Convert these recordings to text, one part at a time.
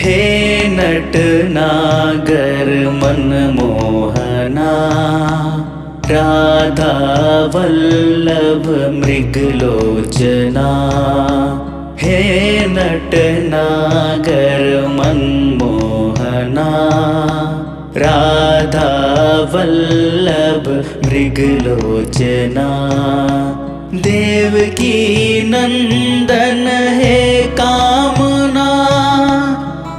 हे नटनागर मनमोहना, राधा वल्लभ मृगलोचना। हे नटनागर मनमोहना, राधा वल्लभ मृगलोचना। देवकी नंदन हे कामना,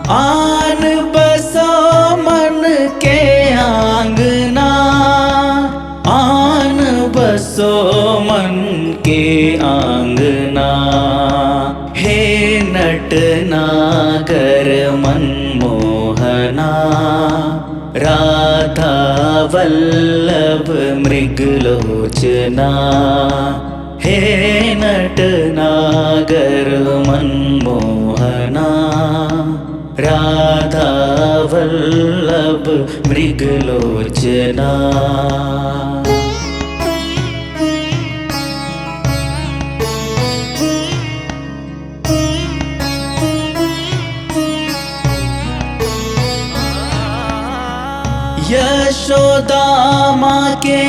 आन बसो मन के आंगना। आन बसो मन के आंगना। हे नटनागर मनमोहना, राधा वल्लभ मृगलोचना। हे नटनागर मनमोहना, राधा वल्लभ मृगलोचना। यशोदा माँ के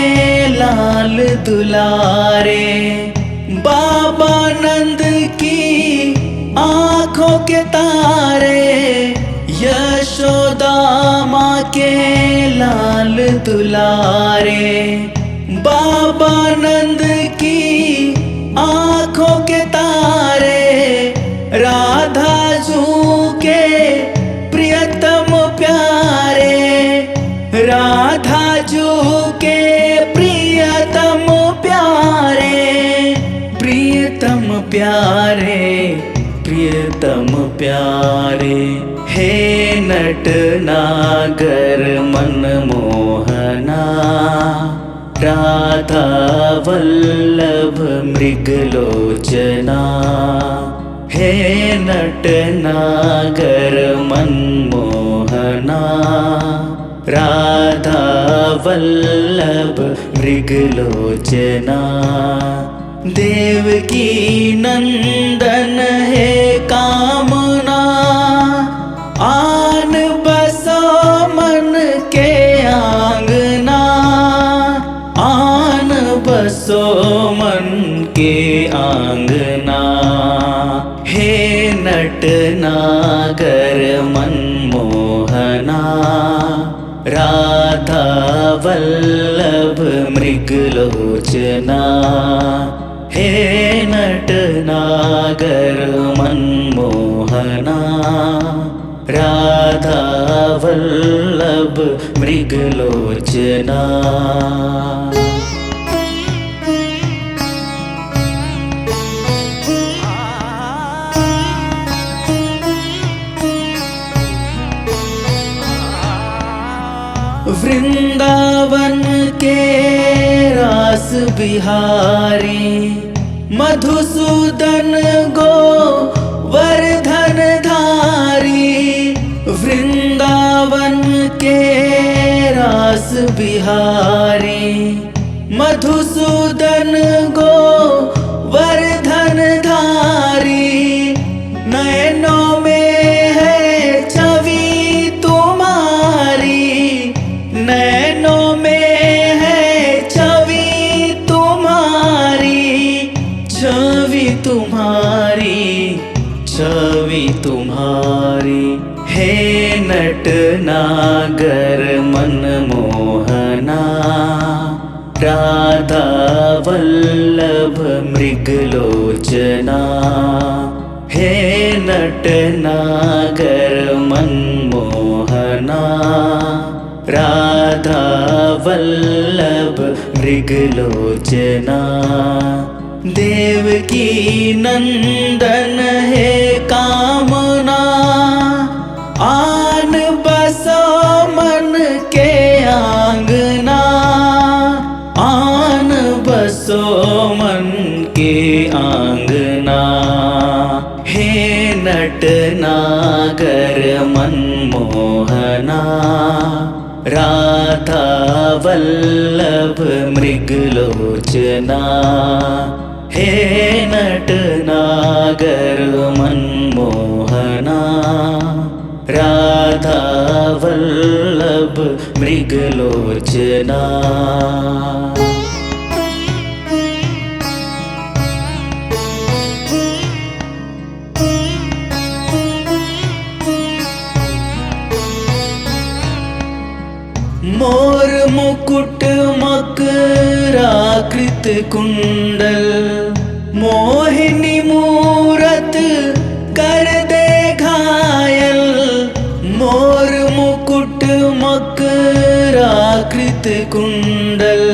लाल दुलारे, बाबा नंद की आँखों के तारे। यशोदा माँ के लाल दुलारे, बाबा नंद की आँखों के तारे। राधा जू के प्रियतम प्यारे, राधा जू के प्रियतम प्यारे। प्रियतम प्यारे, प्रियतम प्यारे। हे नटनागर मनमोहना, राधा वल्लभ मृगलोचना। हे नटनागर मनमोहना, राधा वल्लभ मृगलोचना। देवकी नंदन हे कामना, आन बसो मन के आंगना। आन बसो मन के आंगना। हे नटनागर मनमोहना, राधा वल्लभ मृगलोचना। हे नटनागर मनमोहना, राधा वल्लभ मृगलोचना। वृंदावन के रास बिहारी, मधुसूदन गोवर्धन धारी। वृंदावन के रास बिहारी, मधुसूदन गोवर्धन धारी। नयनों में है छवि तुम्हारी, नैनों में है छवि तुम्हारी। छवि तुम्हारी, छवि तुम्हारी। हे नटनागर मनमोहना, राधा वल्लभ मृगलोचना। हे नटनागर मनमोहना, राधा वल्लभ मृगलोचना। देवकी नंदन हे कामना, आन बसो मन के आंगना। आन बसो मन के आंगना। हे नटनागर मनमोहना, राधा वल्लभ मृगलोचना। हे नटनागर मनमोहना, राधा वल्लभ मृगलोचना। मोर मुकुट मकराकृत कुंडल, मोहिनी मूरत कर दे घायल। मोर मुकुट मकराकृत कुंडल,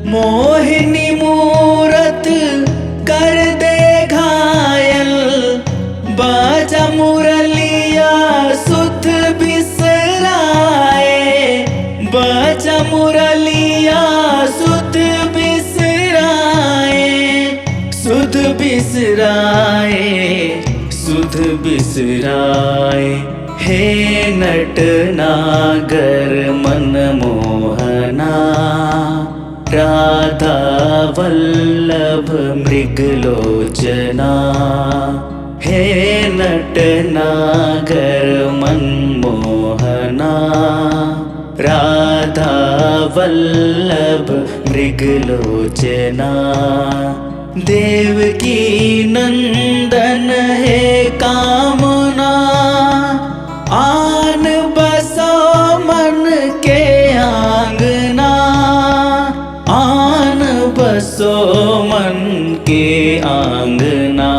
मोहिनी मूरत कर दे घायल। बाजा मुरलिया सुध बिसराए, बाजा मुरलिया सुध बिसराए, सुध बिसराए, सुध बिसराए। हे नटनागर मनमोहना, राधा वल्लभ मृगलोचना। हे नटनागर मनमोहना, राधा वल्लभ मृगलोचना। देवकी नंदन है कामना, आन बसो मन के आंगना। आन बसो मन के आंगना।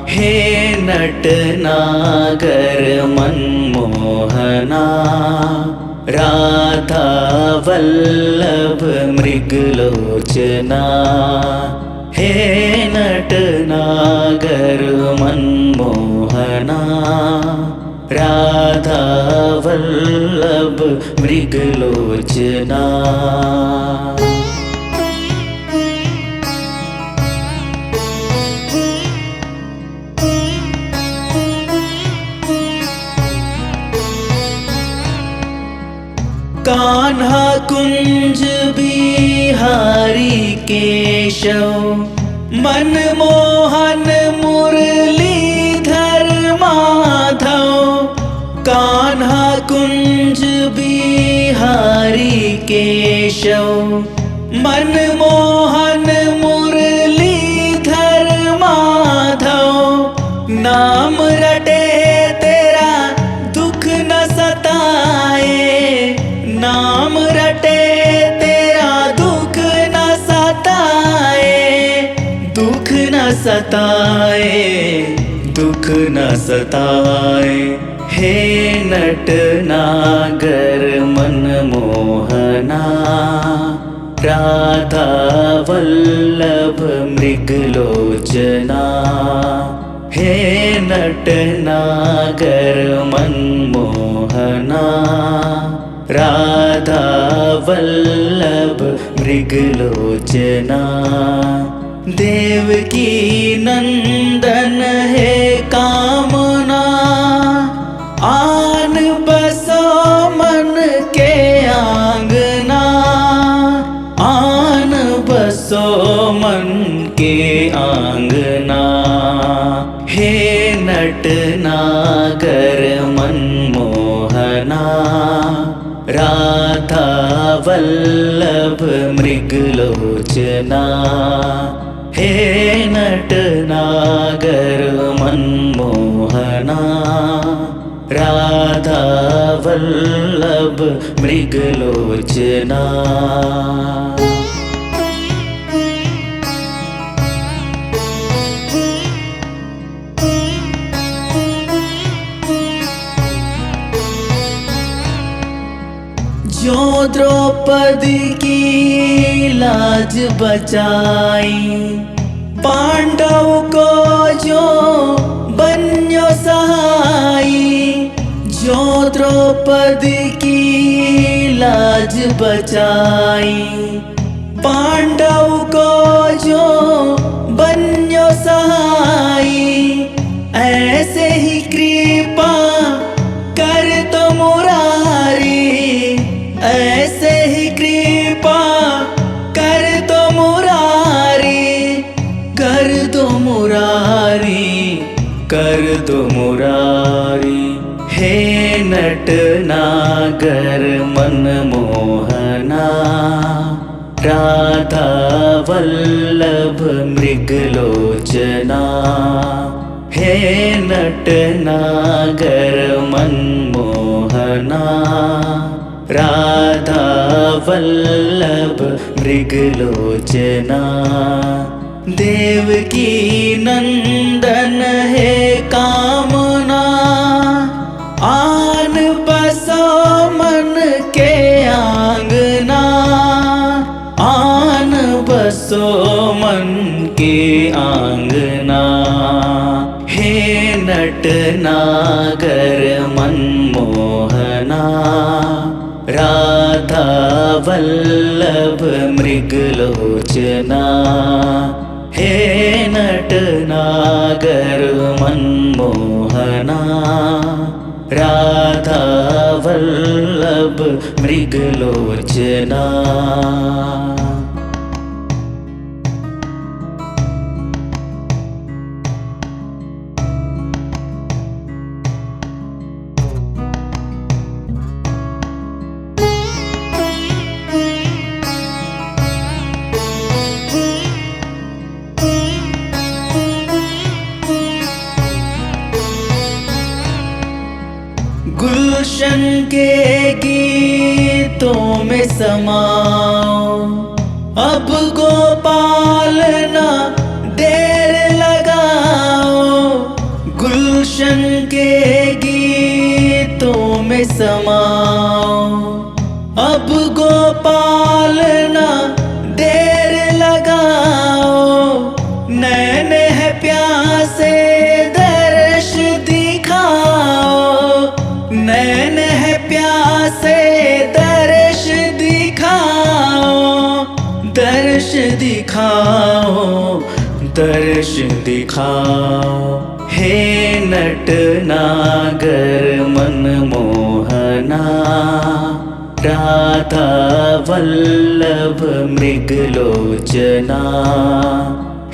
हे नटनागर मनमोहना, राधा वल्लभ मृगलोचना। हे नटनागर मनमोहना, राधा वल्लभ मृगलोचना। कान्हा कुंज बिहारी केशव, मनमोहन मुरलीधर माधव। कान्हा कुंज बिहारी केशव, मनमोहन मुरलीधर माधव। नाम रटे तेरा दुख न सताए, नाम रटे तेरा दुख न सताए, दुख न सताए, दुख न सताए। हे नटनागर मनमोहना, राधा वल्लभ मृगलोचना। हे नटनागर मनमोहना, राधा वल्लभ मृगलोचना। देवकी नंदन है कामना, आन बसो मन के आंगना। आन बसो मन के आंगना। हे नटनागर मनमोहना, राधा वल्लभ मृगलोचना। हे नटनागर मनमोहना, राधा वल्लभ मृगलोचना। जो द्रौपदी की लाज बचाई, पांडव को जो बन्यो सहाई। जो द्रौपदी की लाज बचाई, पांडव को जो बन्यो सहाई। ऐसे ही कृपा कर तो मुरारी, ऐसे ही कृपा कर दो मुरारी, कर दो मुरारी, कर दो मुरारी। हे नटनागर मनमोहना, राधा वल्लभ मृगलोचना। हे नटनागर मनमोहना, राधा वल्लभ मृगलोचना। देवकी नंदन हे कामना, आन बसो मन के आंगना। आन बसो मन के आंगना। हे नटनागर मनमोहना, राधा वल्लभ मृगलोचना। हे नटनागर मनमोहना, राधा वल्लभ मृगलोचना। गुलशन के गीतों में समाओ, अब गोपाल ना देर लगाओ। गुलशन के गीतों में समाओ, अब गोपाल ना देर लगाओ। नैन है प्यासे दर्श दिखाओ, नैन है प्यासे दर्श दिखाओ। दर्श दिखाओ, दर्श दिखाओ। हे नटनागर मनमोहना, राधा वल्लभ मृगलोचना।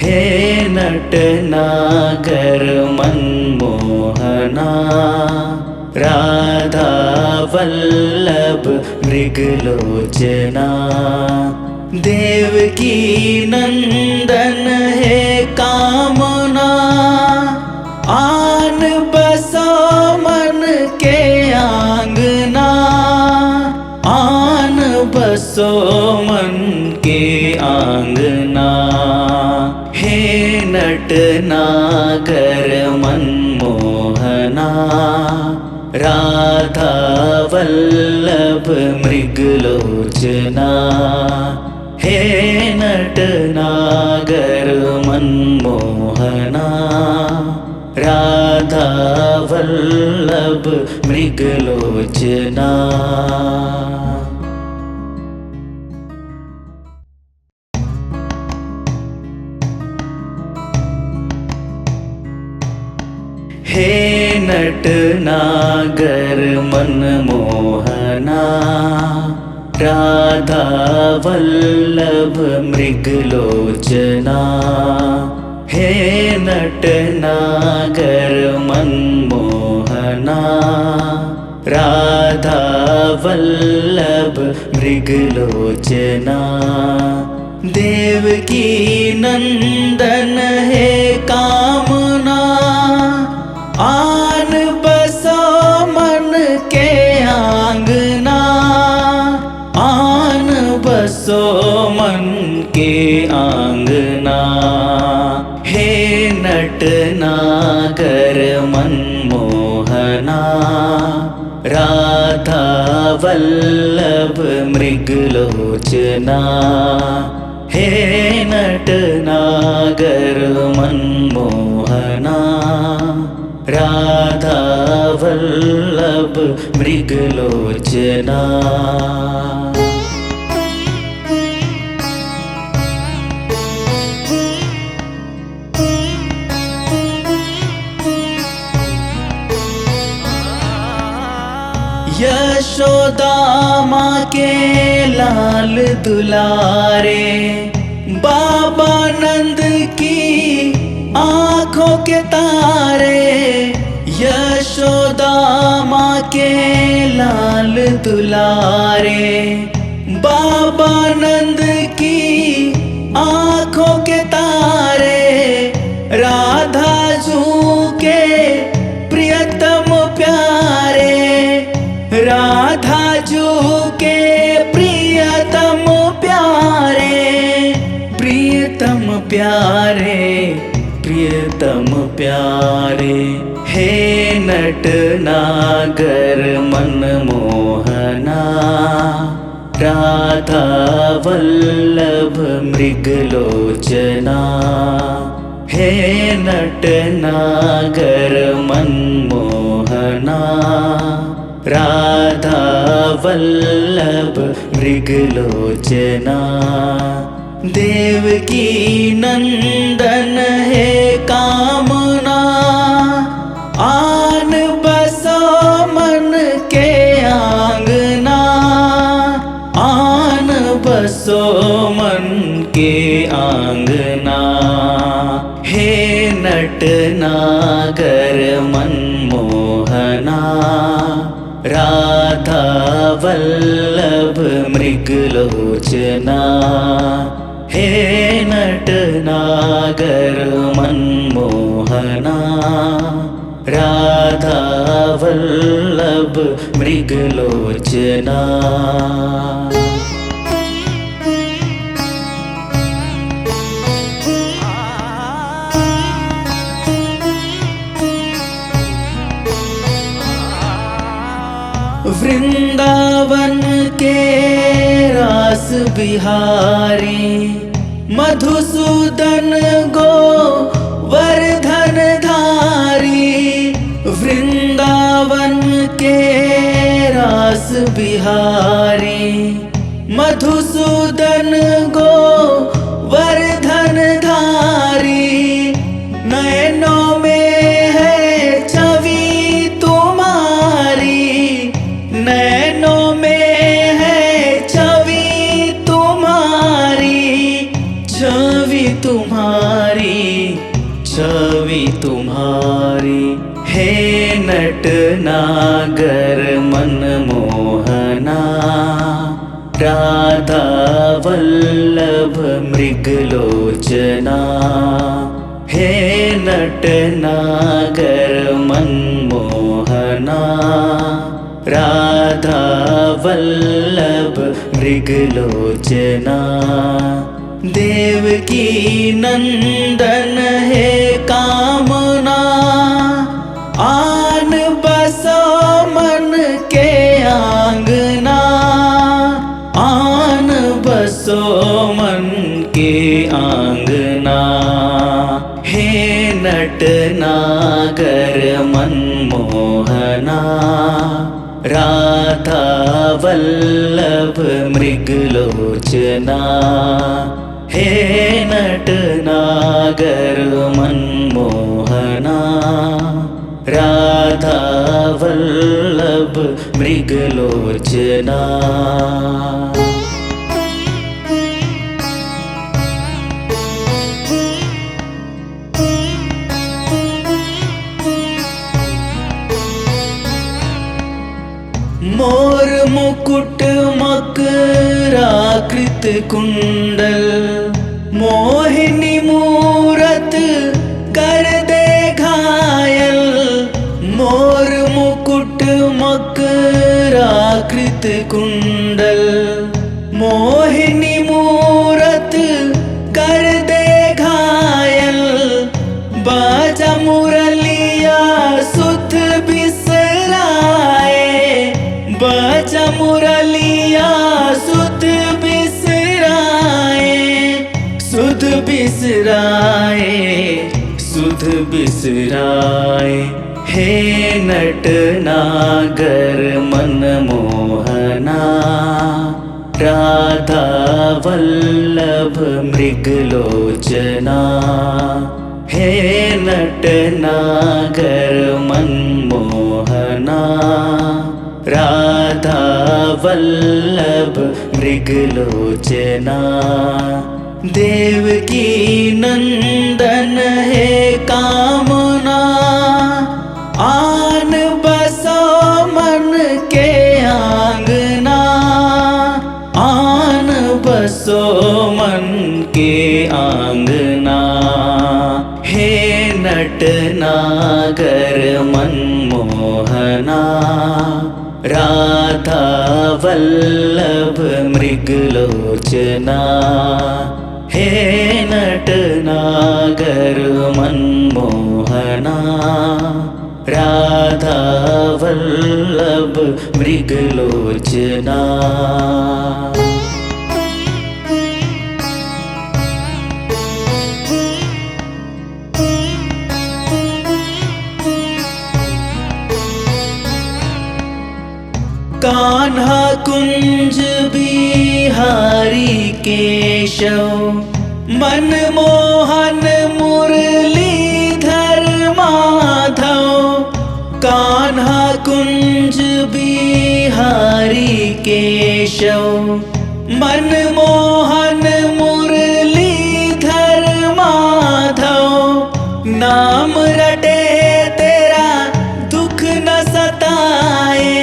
हे नटनागर मनमोहना, राधा वल्लभ मृगलोचना। देवकी नंदन हे कामना, आन बसो मन के आंगना। आन बसो मन के आंगना। हे नटनागर मनमोहना, राधा वल्लभ मृगलोचना। हे नटनागर मनमोहना, राधा वल्लभ मृगलोचना। हे नटनागर मनमोहना, राधा वल्लभ मृगलोचना। हे नटनागर मनमोहना, राधा वल्लभ मृगलोचना। देवकी नंदन हे कामना, आन बसो मन के आंगना। आन बसो मन के आंगना। हे नटनागर मनमोहना, राधा वल्लभ मृगलोचना। हे नटनागर मनमोहना, राधा वल्लभ मृगलोचना। यशोदा माँ के लाल दुलारे, बाबा नंद की आँखों के तारे। यशोदा माँ के लाल दुलारे, बाबा नंद की आंखों के तारे, राधा जू के प्रियतम प्यारे, राधा जू के प्रियतम प्यारे, प्रियतम प्यारे, प्रियतम प्यारे। हे नट नागर मनमोहना, राधा वल्लभ मृगलोचना। हे नट नागर मनमोहना, राधा वल्लभ मृगलोचना। देवकी नंदन है कामना, आन बसो मन के आंगना, आन बसो मन के आंगना। हे नट नागर मनमोहना, राधा वल्लभ मृगलोचना। हे नट नागर मनमोहना, राधा वल्लभ मृगलोचना। वृंदावन के रास बिहारी, मधुसूदन गो वर्धन धारी। वृंदावन के रास बिहारी, मधुसूदन गो वर्धन धारी। नयनों में है छवि तुम्हारी, नैनों में है छवि तुम्हारी, छवि तुम्हारी, छवि तुम्हारी। हे नट नागर मनमोहना, राधा वल्लभ मृगलोचना। हे नट नागर मनमोहना, राधा वल्लभ मृगलोचना। देवकी नंदन है कामना, आन बसो मन के आंगना, आन बसो मन के आंगना। हे नट नागर मनमोहना, राधा वल्लभ मृगलोचना। हे नट नागर मनमोहना, राधा वल्लभ मृगलोचना। मोर मुकुट मकराकृत कुंडल, मोहिनी मूरत कर दे घायल। मोर मुकुट मकराकृत कुंडल, मोहिनी मूरत कर दे घायल। बाजा मुरलिया सुध बिसराए, बाजा मुरलिया सुध बिसराए, सुध बिसराए, सुध बिसराए। हे नट नागर मनमोहना, राधा वल्लभ मृगलोचना। हे नट नागर मनमोहना, राधा वल्लभ मृगलोचना। देवकी नंदन है कामना, बसो मन के आंगना, हे नटनागर मनमोहना। राधा वल्लभ मृगलोचना, हे नटनागर मनमोहना। राधा वल्लभ मृगलोचना। कान्हा कुंज बिहारी केशव, मनमोहन मुरलीधर माधव। कान्हा कुंज बिहारी केशव, मनमोहन मुरलीधर माधव। नाम रटे तेरा दुख न सताए,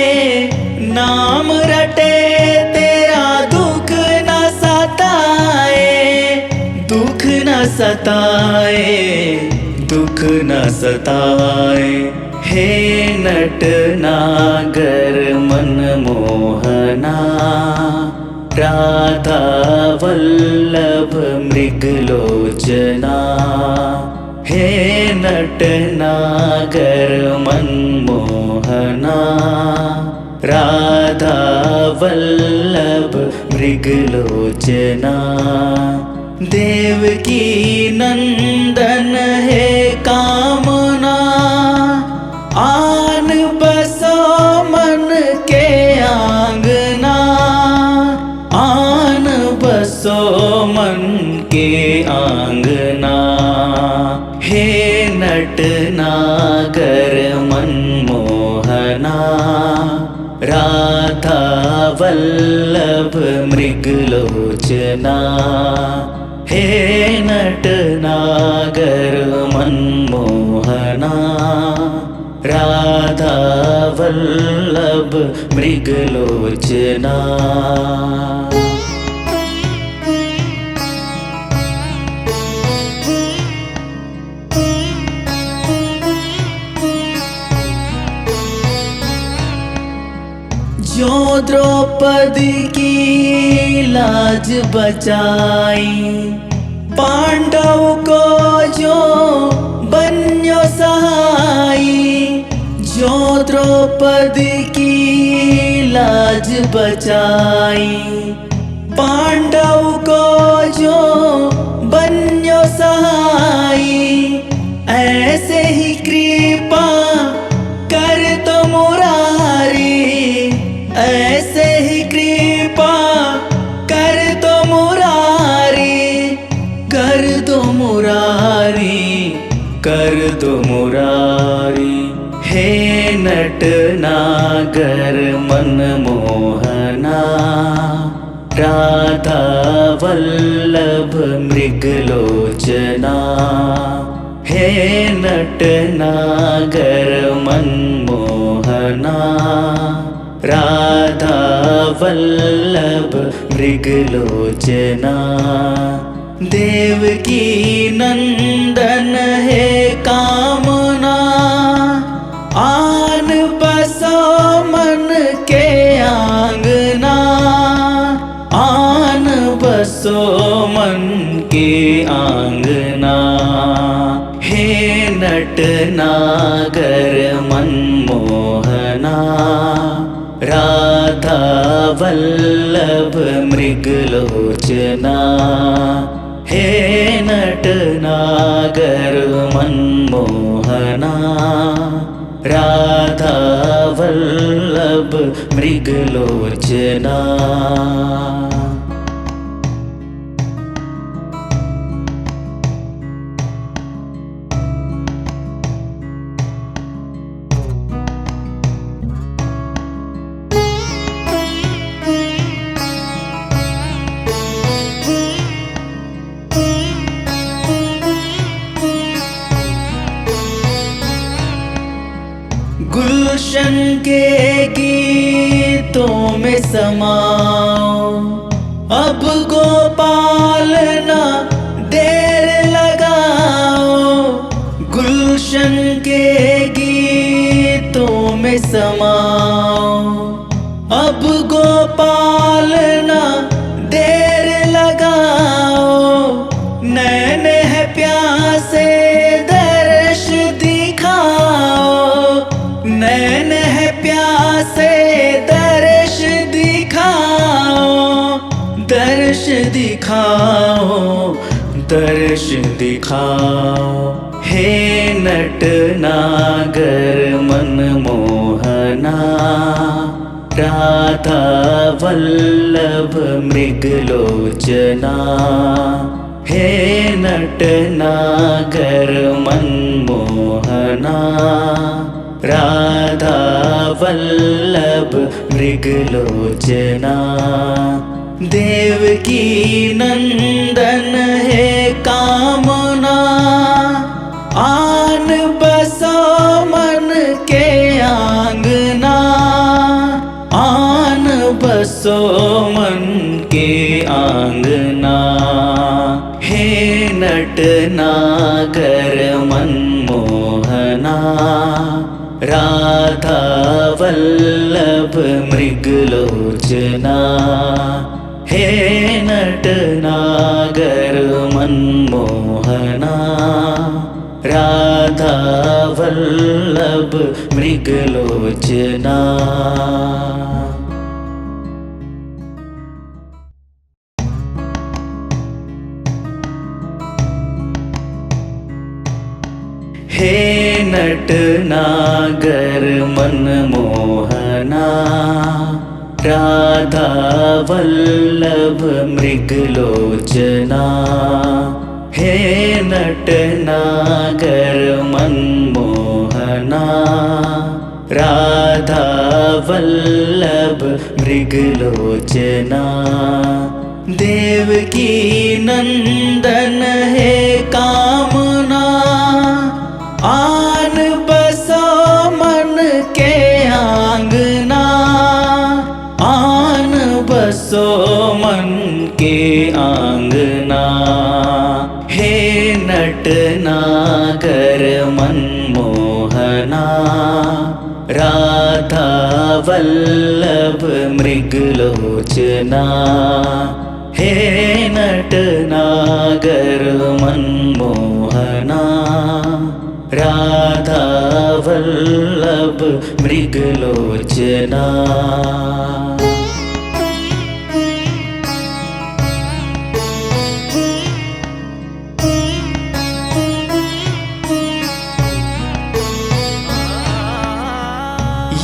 नाम रटे तेरा दुख न सताए। दुख न सताए, दुख न सताए। हे नटनागर मनमोहना। राधा वल्लभ मृगलोचना, हे नटनागर मनमोहना। राधा वल्लभ मृगलोचना। देवकी नंदन है कामना, आन बसो मन के आंगना। आन बसो मन के आंगना, हे नटनागर मनमोहना। राधा वल्लभ मृगलोचना, हे नटनागर मनमोहना। राधा वल्लभ मृगलोचना। जो द्रौपदी की लाज बचाई, पांडव को जो बन्यो सहाई। जो द्रौपदी की लाज बचाई, पांडव को जो बन्यो सहाई। ऐसे ही कृपा कर तो मुरारी, ऐसे ही कृपा कर दो मुरारी। कर दो मुरारी, कर दो मुरारी। हे नटनागर मनमोहना। राधा वल्लभ मृगलोचना, हे नटनागर मनमोहना। राधा वल्लभ मृगलोचना। देवकी नंदन है कामना, आन बसो मन के आंगना। आन बसो मन के आंगना, हे नटनागर मनमोहना। राधा वल्लभ मृगलोचना, हे नटनागर मनमोहना। राधा वल्लभ मृगलोचना। गुलशन के गीतों में समाओ, अब गोपाल ना देर लगाओ, गुलशन के गीतों में समाओ। अब गोपाल ना देर लगाओ, नैन है प्यासे दर्श दिखाओ, नैन है प्यासे दर्श दिखाओ, दर्श दिखाओ, दर्श दिखाओ। हे नट नागर मनमोहना, राधा वल्लभ मृगलोचना। हे नट नागर मनमोहना, राधा वल्लभ मृगलोचना। देवकी नंदन है कामना, आन बसो मन के आंगना, आन बसो मन के आंगना। हे नट नागर मनमोहना, राधा वल्लभ मृगलोचना। हे नट नागर मनमोहना, राधा वल्लभ मृगलोचना। हे नट नागर मनमोहना, राधा वल्लभ मृगलोचना। हे नट नागर मनमोहना, राधा वल्लभ मृगलोचना। देवकी नंदन है कामना, आन बसो मन के आंगना, आन बसो मन के आंगना। हे नट नागर मनमोहना, राधा वल्लभ मृगलोचना। हे नट नागर मनमोहना, राधा वल्लभ मृगलोचना।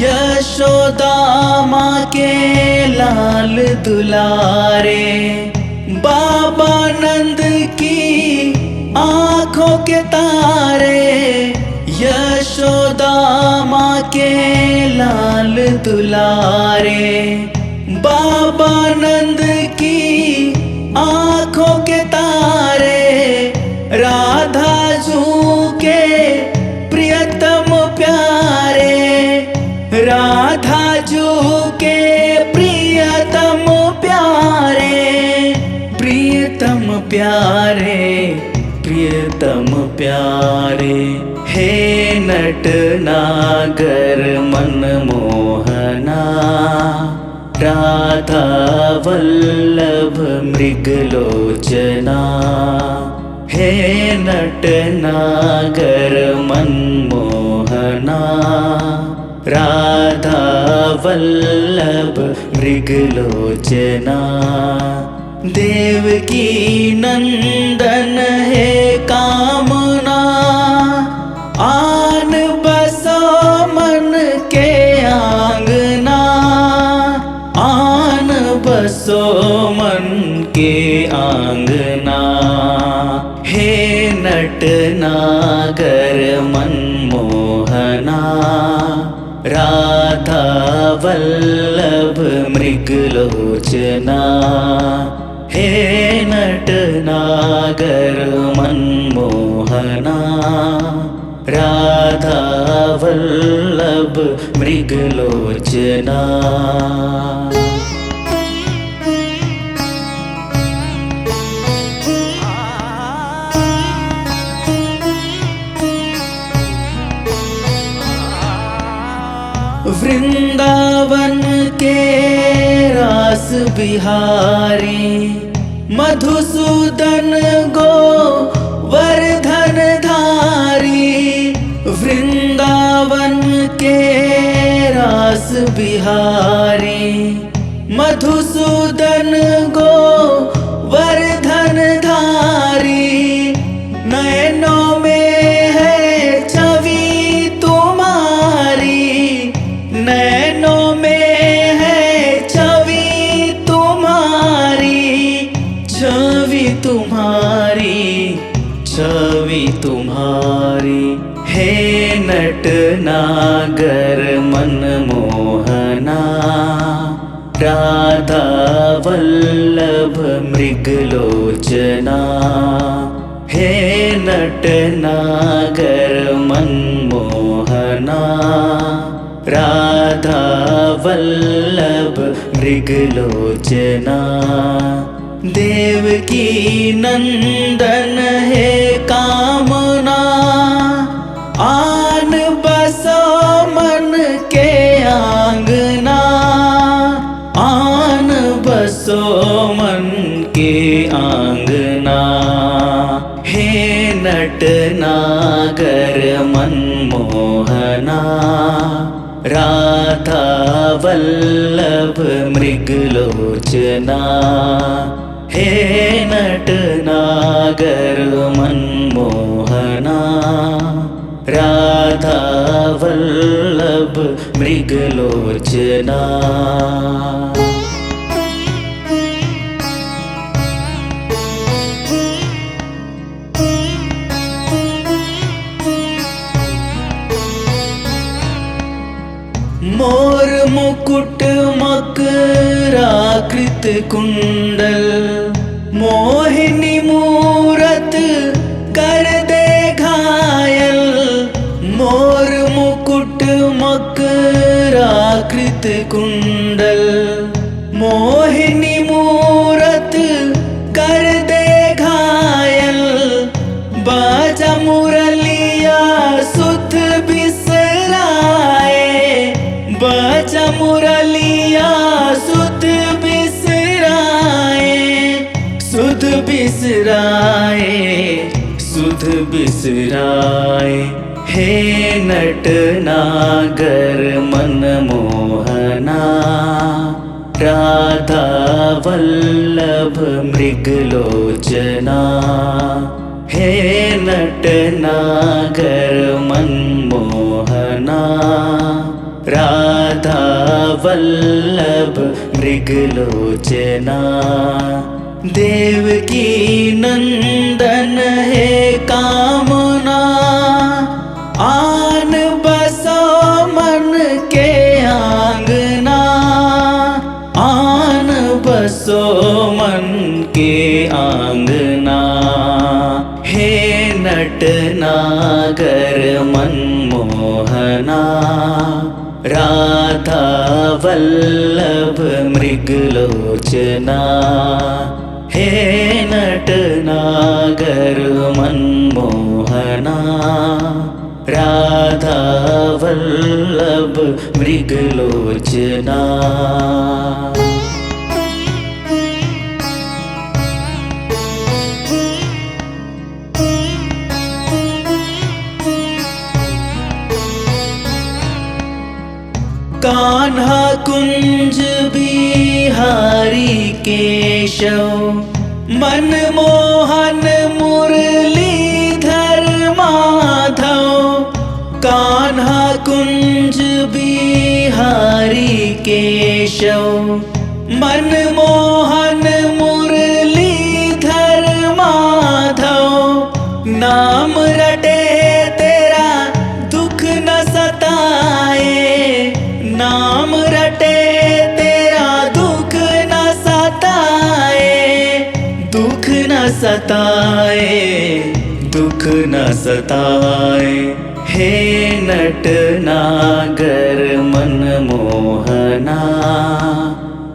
यशोदा माँ के लाल दुलारे, बाबा नंद की आँखों के तारे। यशोदा माँ के लाल दुलारे, बाबा नंद की आँखों के तारे। राधा जू के प्रियतम प्यारे, राधा जू के प्रियतम प्यारे, प्रियतम प्यारे, प्रियतम प्यारे। हे नट नागर मनमोहना, राधा वल्लभ मृगलोचना। हे नट नागर मनमोहना, राधा वल्लभ मृगलोचना। देवकी नंदन है कामना, आन बसो मन के आंगना, आन बसो मन के आंगना। हे नट नागर मनमोहना, राधा वल्लभ मृगलोचना। हे नट नागर मनमोहना, राधा वल्लभ मृगलोचना। बिहारी मधुसूदन गोवर्धन धारी वृंदावन के रास बिहारी मधुसूदन गोवर्धन धारी नयनों में है छवि तुम्हारी नयनों में है छवि तुम्हारी छवि तुम्हारी छवि तुम्हारी हे नट नागर मनमोहना राधा वल्लभ मृगलोचना हे नट नागर मनमोहना राधा वल्लभ मृगलोचना देवकी नंदन है कामना आन बसो मन के आंगना आन बसो मन के आंगना हे नट नागर मनमोहना राधा वल्लभ मृगलोचना हे नट नागर मनमोहना राधा वल्लभ मृगलोचना। मोर मुकुट मकराकृत कुंडल मोहिनी मूरत कर दे घायल मोर मुकुट मकराकृत कुंडल मोहिनी मूरत कर दे घायल बाजा मुरलिया सुध बिसराए बाजा मुरलिया सुध बिसराए सुध बिसराए सुध बिसराए हे नट नागर मनमोहना राधा वल्लभ मृगलोचना हे नट नागर मनमोहना राधा वल्लभ मृगलोचना देवकी नंदन है कामना आन बसो मन के आंगना आन बसो मन के आंगना हे नट नागर मनमोहना राधा वल्लभ मृगलोचना हे नट नागर मनमोहना राधा वल्लभ मृगलोचना। कान्हा कुंज बिहारी केशव मनमोहन मुरलीधर माधव कान्हा कुंज बिहारी केशव मनमोहन मुरलीधर माधव नाम रटे तेरा दुख न सताए नाम रटे तेरा दुख न सताए दुख न सताए दुख न सताए हे नट नागर मनमोहना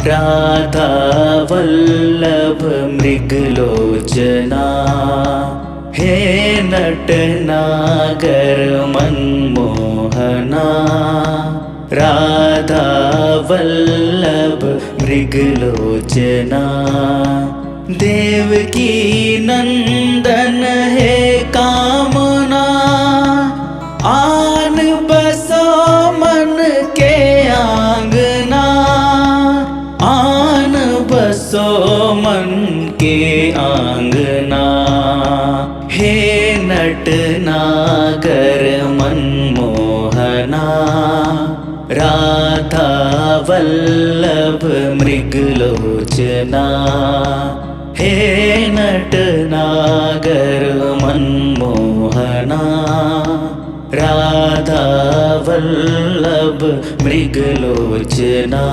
राधा वल्लभ मृगलोचना हे नट नागर मनमोहना राधा वल्लभ मृगलोचना। मृगलोचना। देवकी नंदन है कामना, आन बसो मन के आंगना। आन बसो मन के आंगना। हे नटनागर मनमोहना, राधा वल्लभ मृगलोचना। हे नटनागर मनमोहना, राधा वल्लभ मृगलोचना।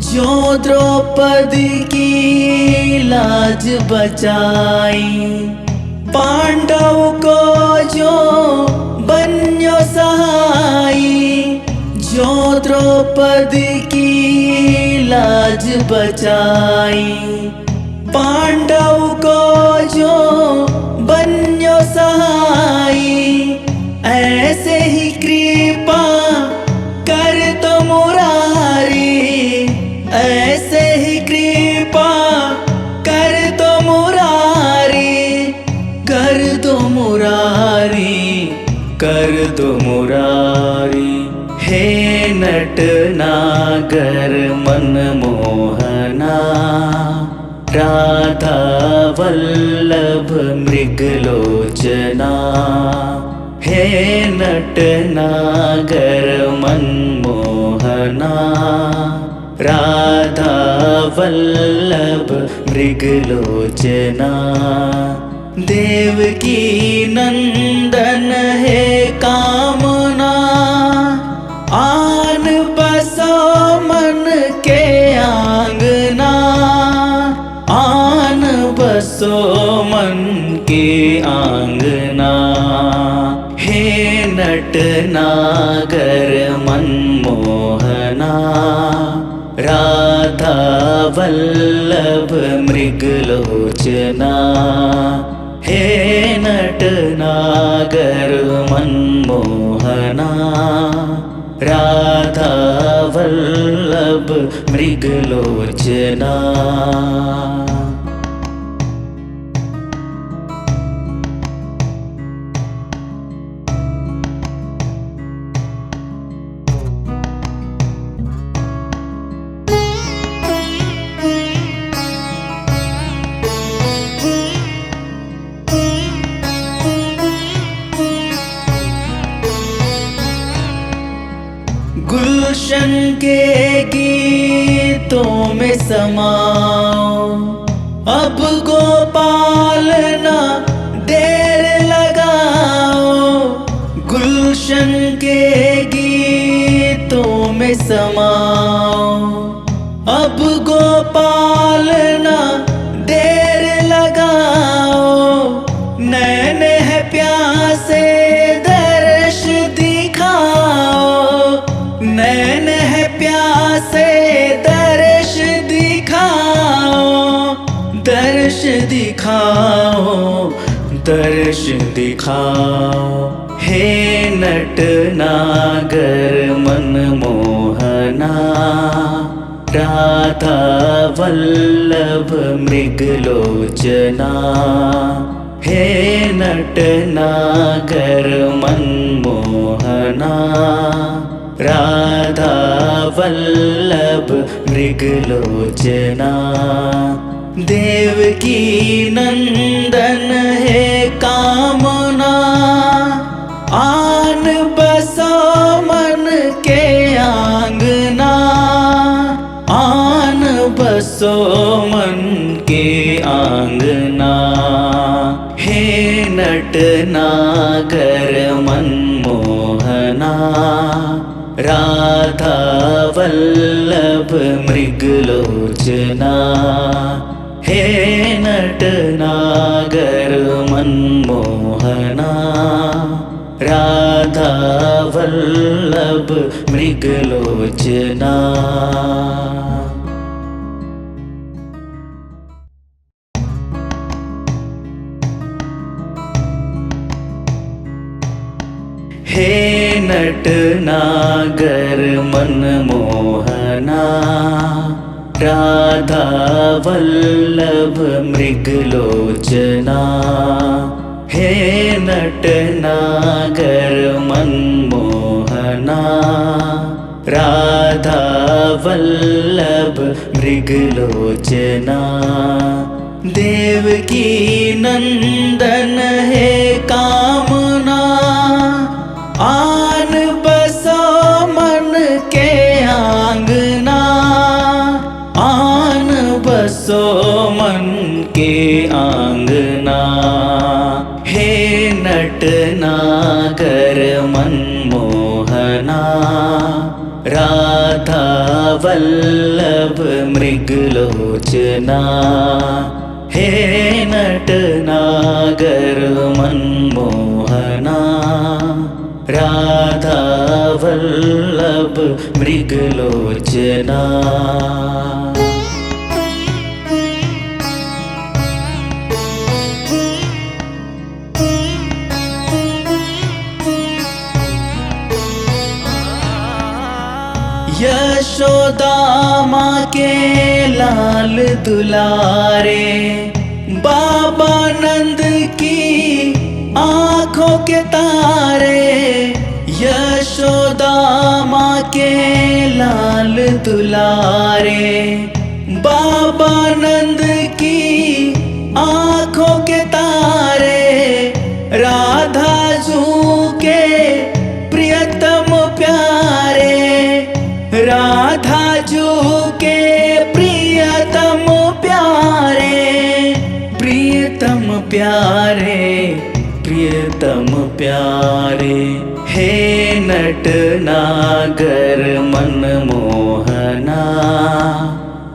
जो द्रौपदी की लाज बचाई, पांडव को जो बन्यो सहाई। जो द्रौपदी की लाज बचाई, पांडव को जो बन्यो सहाई। ऐसे ही कृपा कर तो मुरारी, ऐसे ही कृपा कर तो मुरारी। कर दो मुरारी, कर दो मुरारी। हे नटनागर मनमोहना, राधा वल्लभ मृगलोचना। हे नटनागर मनमोहना, राधा वल्लभ मृगलोचना। देवकी नंदन है कामना, आन बसो मन के आंगना। आन बसो मन के आंगना। हे नटनागर मनमोहना, राधा वल्लभ मृगलोचना। हे नटनागर मनमोहना, राधा वल्लभ मृगलोचना। गुलशन के गीतों में समाओ, अब गोपाल ना देर लगाओ। गुलशन के गीतों में समाओ, अब गोपाल ना देर लगाओ। नैन है प्यासे दर्श दिखाओ, नैन है प्यासे दर्श दिखाओ। दर्श दिखाओ, दर्श दिखाओ। हे नटनागर मनमोहना, राधा वल्लभ मृगलोचना। हे नटनागर मनमोहना, राधा वल्लभ मृगलोचना। देवकी नंदन है कामना, आन बसो मन के आंगना। आन बसो मन के आंगना। हे नटनागर मनमोहना, राधा वल्लभ मृगलोचना। हे नटनागर मनमोहना, राधा वल्लभ मृगलोचना। हे नटनागर मनमोहना राधा वल्लभ मृगलोचना हे नटनागर मनमोहना राधा वल्लभ मृगलोचना देवकी नंदन हे कामना आन बसो मन के आंगना आन बसो मन के आंगना हे नटनागर मनमोहना राधा वल्लभ मृगलोचना हे नटनागर मनमोहना राधा वल्लभ मृगलोचना। यशोदा माँ के लाल दुलारे बाबा नंद की आँखों के तारे यशोदा माँ के लाल दुलारे बाबा नंद की आँखों के तारे राधा जू के प्रियतम प्यारे राधा जू के प्रियतम प्यारे प्रियतम प्यारे प्रियतम प्यारे हे नटनागर मनमोहना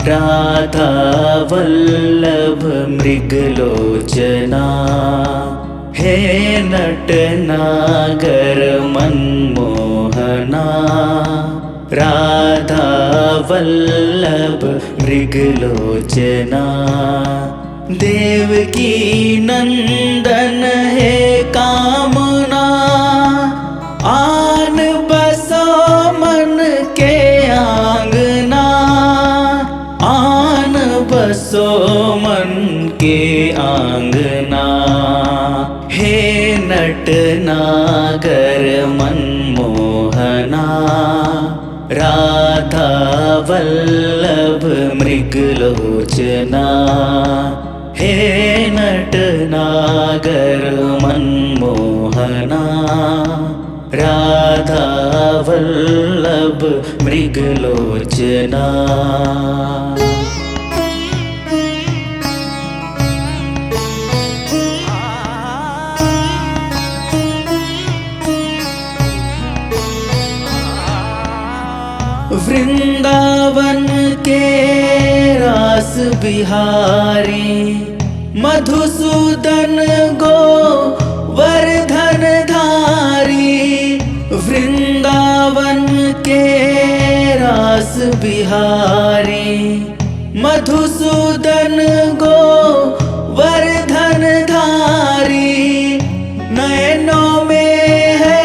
राधा वल्लभ मृगलोचना हे नटनागर मनमोहना राधा वल्लभ मृगलोचना देवकी नंदन हे कामना आन बसो मन के आंगना आन बसो मन के आंगना हे नटनागर मनमोहना राधा वल्लभ मृगलोचना हे नटनागर मनमोहना राधा वल्लभ मृगलोचना। वृंदावन के रास बिहारी मधुसूदन गो वर्धन धारी वृंदावन के रास बिहारी मधुसूदन गो वर्धन धारी नयनों में है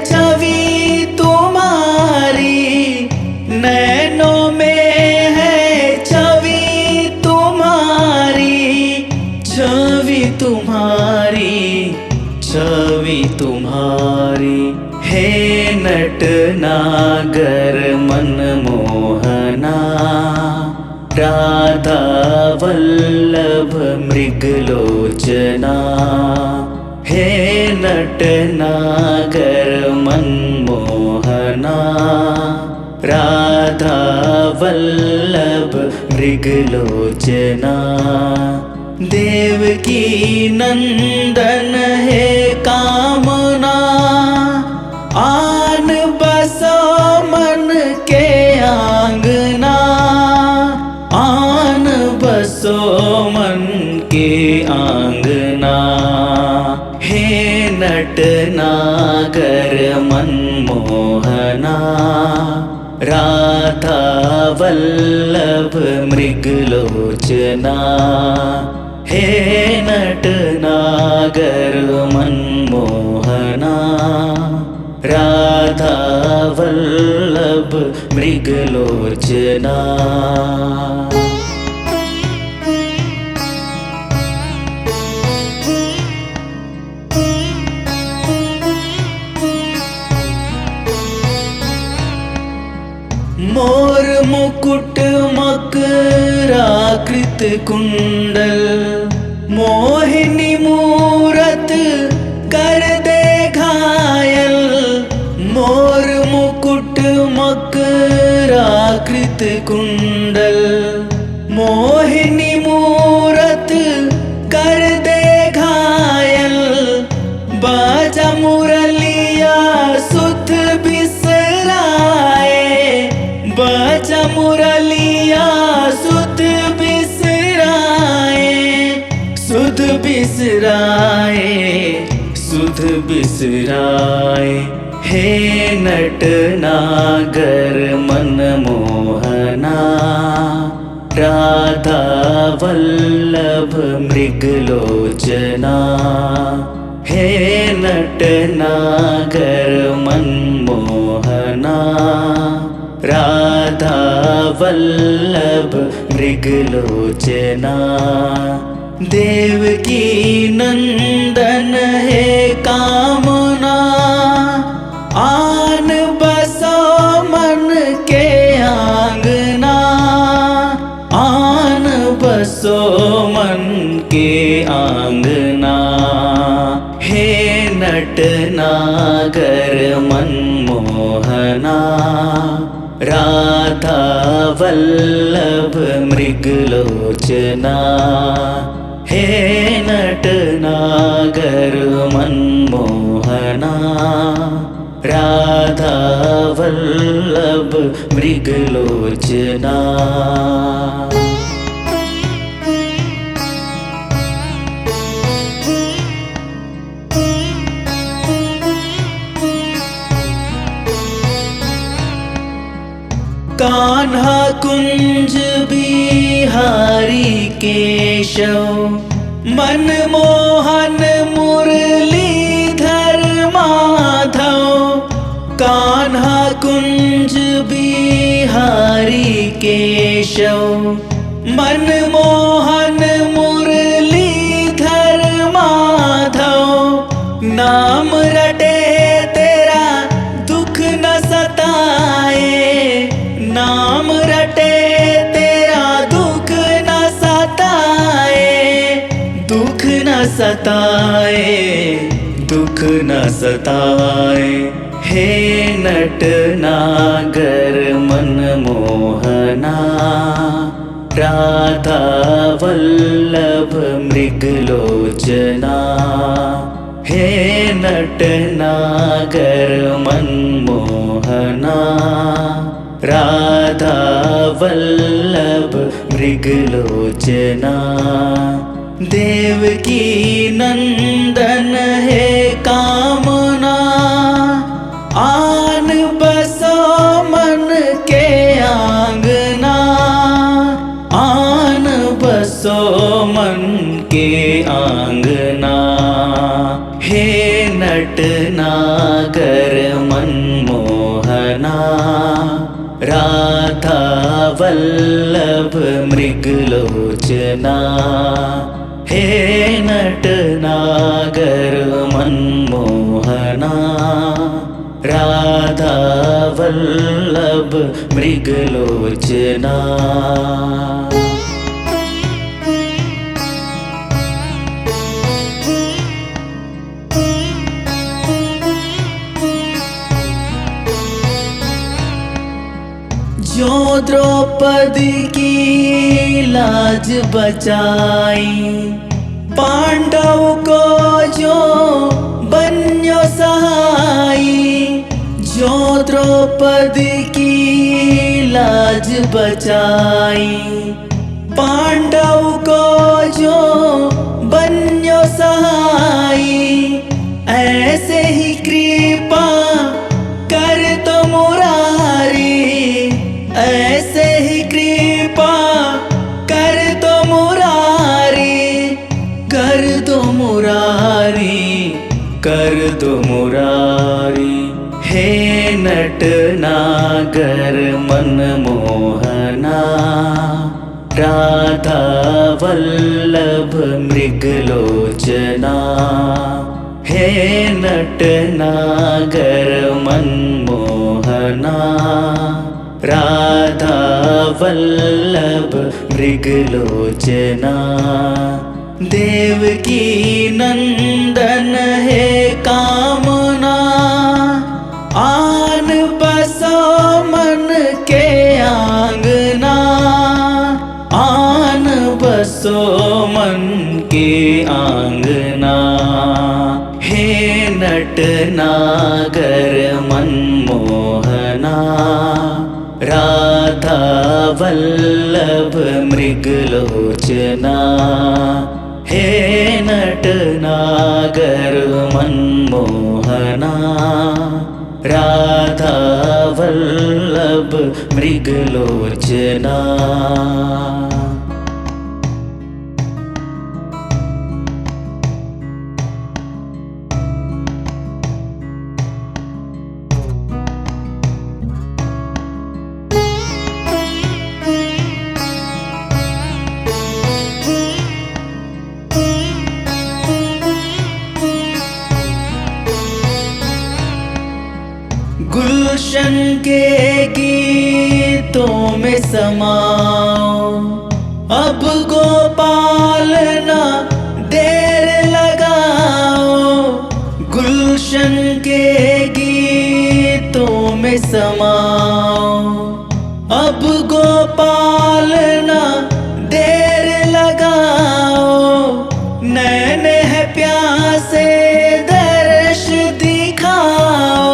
छवि तुम्हारी नैनों में है छवि तुम्हारी छवि तुम्हारी छवि तुम्हारी हे नटनागर मनमोहना राधा वल्लभ मृगलोचना हे नटनागर मनमोहना राधा वल्लभ मृगलोचना देवकी नंदन हे कामना आन बसो मन के आंगना आन बसो मन के आंगना हे नटनागर मनमोहना राधा वल्लभ मृगलोचना हे नटनागर मनमोहना वल्लभ मृगलोचना। मोर मुकुट मकराकृत कुंडल, मोहिनी मूरत कर दे घायल। मोर मुकुट मकराकृत कुंडल, मोहिनी मूरत कर दे घायल। बाजा मुरलिया सुध बिसराए, बाजा मुरलिया सुध बिसराए, सुध बिसराए, सुध बिसराए। हे नटनागर मनमोहना, राधा वल्लभ मृगलोचना। हे नटनागर मनमोहना, राधा वल्लभ मृगलोचना। देवकी नंदन है कामना, आन बसो मन के आंगना। आन बसो मन के आंगना। हे नटनागर मनमोहना, राधा वल्लभ मृगलोचना। हे नटनागर मनमोहना, राधा वल्लभ मृगलोचना। कान्हा कुंज बिहारी केशव, मनमोहन मुरलीधर माधव। कान्हा कुंज बिहारी केशव, मनमोहन मुरलीधर माधव। नाम रटे तेरा दुख न सताए, नाम रटे तेरा दुख न सताए, दुख न सताए, दुख न सताए। हे नटनागर मनमोहना, राधा वल्लभ मृगलोचना। हे नटनागर मनमोहना, राधा वल्लभ मृगलोचना। देवकी नंदन है कामना, आन बसो मन के आंगना। आन बसो मन के आंगना। हे नटनागर मनमोहना, राधा वल्लभ मृगलोचना। हे नटनागर मनमोहना, राधा वल्लभ मृगलोचना। जो द्रौपदी की लाज बचाई, पांडव को जो बन्यो सहाई। जो द्रौपदी की लाज बचाई, पांडव को जो बन्यो सहाई। ऐसे ही कृपा कर तो मुरारी, ऐसे ही कृपा कर दो मुरारी, कर दो मुरारी, कर दो मुरारी। हे नटनागर नागर मनमोहना, राधा वल्लभ मृगलोचना। हे नटनागर मनमोहना, राधा वल्लभ मृगलोचना। देवकी नंदन हे कामना, आन बसो मन के आंगना। आन बसो मन के आंगना। हे नटनागर मनमोहना, राधा वल्लभ मृगलोचना। हे नटनागर मनमोहना, राधा वल्लभ मृगलोचना। गुलशन के गीतों में समाओ, अब गोपाल ना देर लगाओ। गुलशन के गीतों में समाओ, अब गोपाल ना देर लगाओ। नैन है प्यासे दर्श दिखाओ,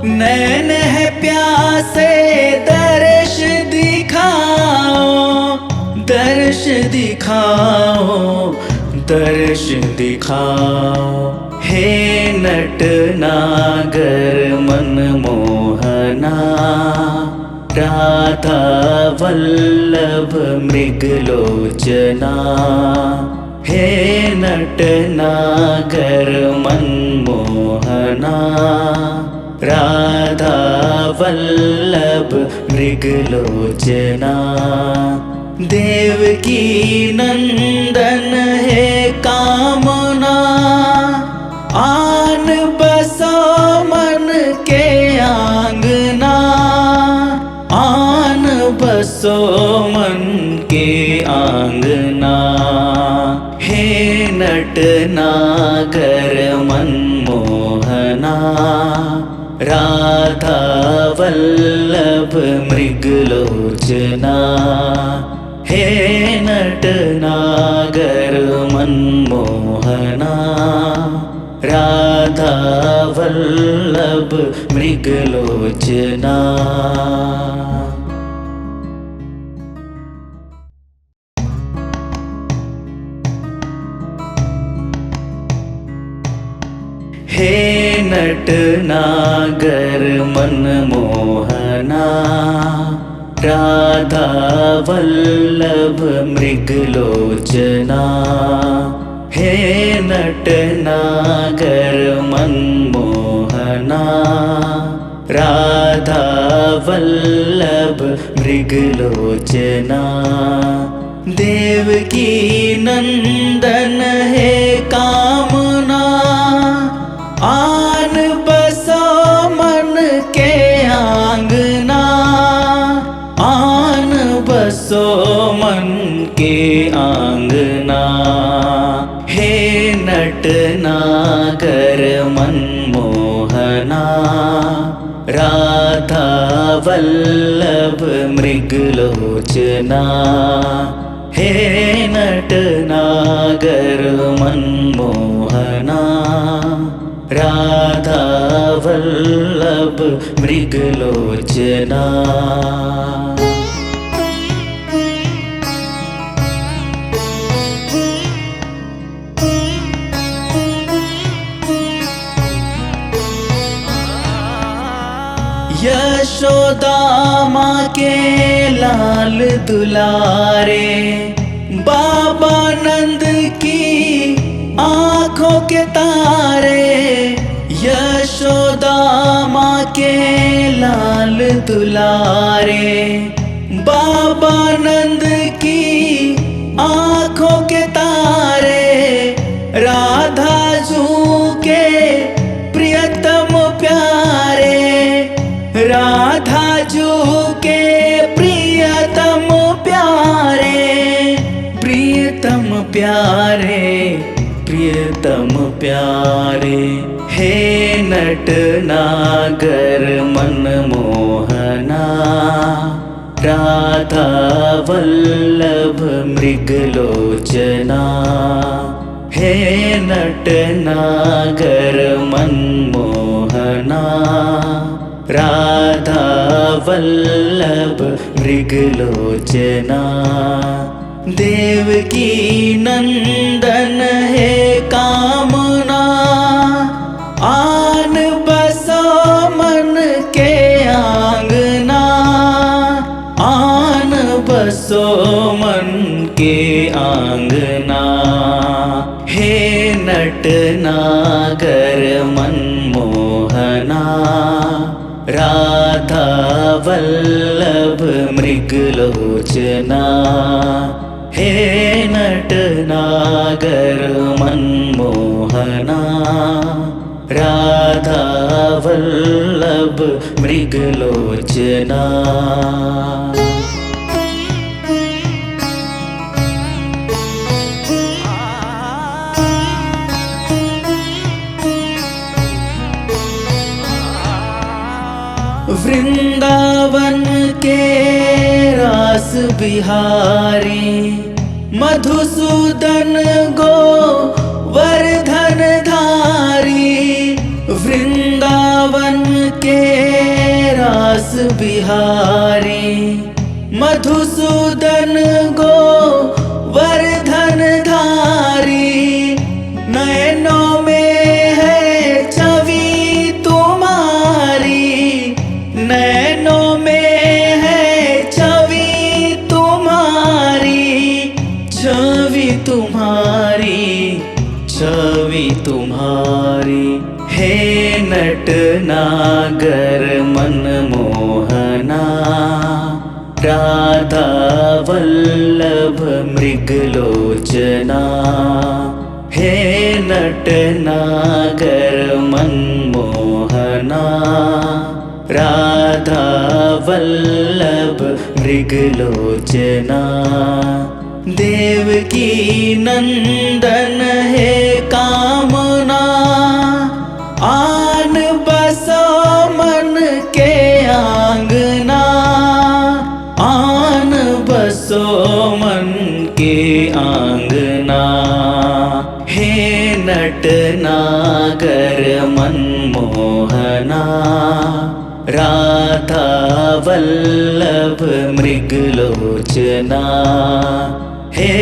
नैन है प्यासे दर्श दिखाओ। दर्श दिखाओ, दर्श दिखाओ। हे नटनागर मनमोहना, राधा वल्लभ मृगलोचना। हे नटनागर मनमोहना, राधा वल्लभ मृगलोचना। देवकी नंदन हे कामना, आन बसो मन के आंगना। आन बसो मन के आंगना। हे नटनागर मनमोहना, राधा वल्लभ मृगलोचना। हे नटनागर मनमोहना, राधा वल्लभ मृगलोचना। हे नटनागर मनमोहना, राधा वल्लभ मृगलोचना। हे नटनागर मनमोहना, राधा वल्लभ मृगलोचना। देवकी नंदन हे कामना, आन बसो मन के आंगना। आन बसो मन के आंगना। हे नटनागर मनमोहना, राधा वल्लभ मृगलोचना। हे नटनागर मनमोहना, राधा वल्लभ मृगलोचना। यशोदा माँ के लाल दुलारे, बाबा नंद की आँखों के तारे। यशोदा माँ के लाल दुलारे, बाबा नंद की आंखों के तारे, राधा जू के प्रियतम प्यारे, राधा जू के प्रियतम प्यारे, प्रियतम प्यारे, प्रियतम प्यारे। हे नट नागर मनमोहना, राधा वल्लभ मृगलोचना। हे नट नागर मनमोहना, राधा वल्लभ मृगलोचना। देवकी नंदन है कामना, आन बसो मन के आंगना, आन बसो मन के आंगना। हे नट नागर मनमोहना, राधा वल्लभ मृगलोचना। हे नट नागर मनमोहना, राधा वल्लभ मृगलोचना। वृंदावन के रास बिहारी, मधुसूदन गो वर्धन धारी। वृंदावन के रास बिहारी, मधुसूदन गो वर्धन धारी। नयनों में है छवि तुम्हारी, नैनों में है छवि तुम्हारी, छवि तुम्हारी, छवि तुम्हारी। हे नट नागर मनमोहना, राधा वल्लभ मृगलोचना। हे नट नागर मनमोहना, राधा वल्लभ मृगलोचना। देवकी नंदन है कामना, आन बसो मन के आंगना, आन बसो मन के आंगना। हे नट नागर मनमोहना, राधा वल्लभ मृगलोचना। हे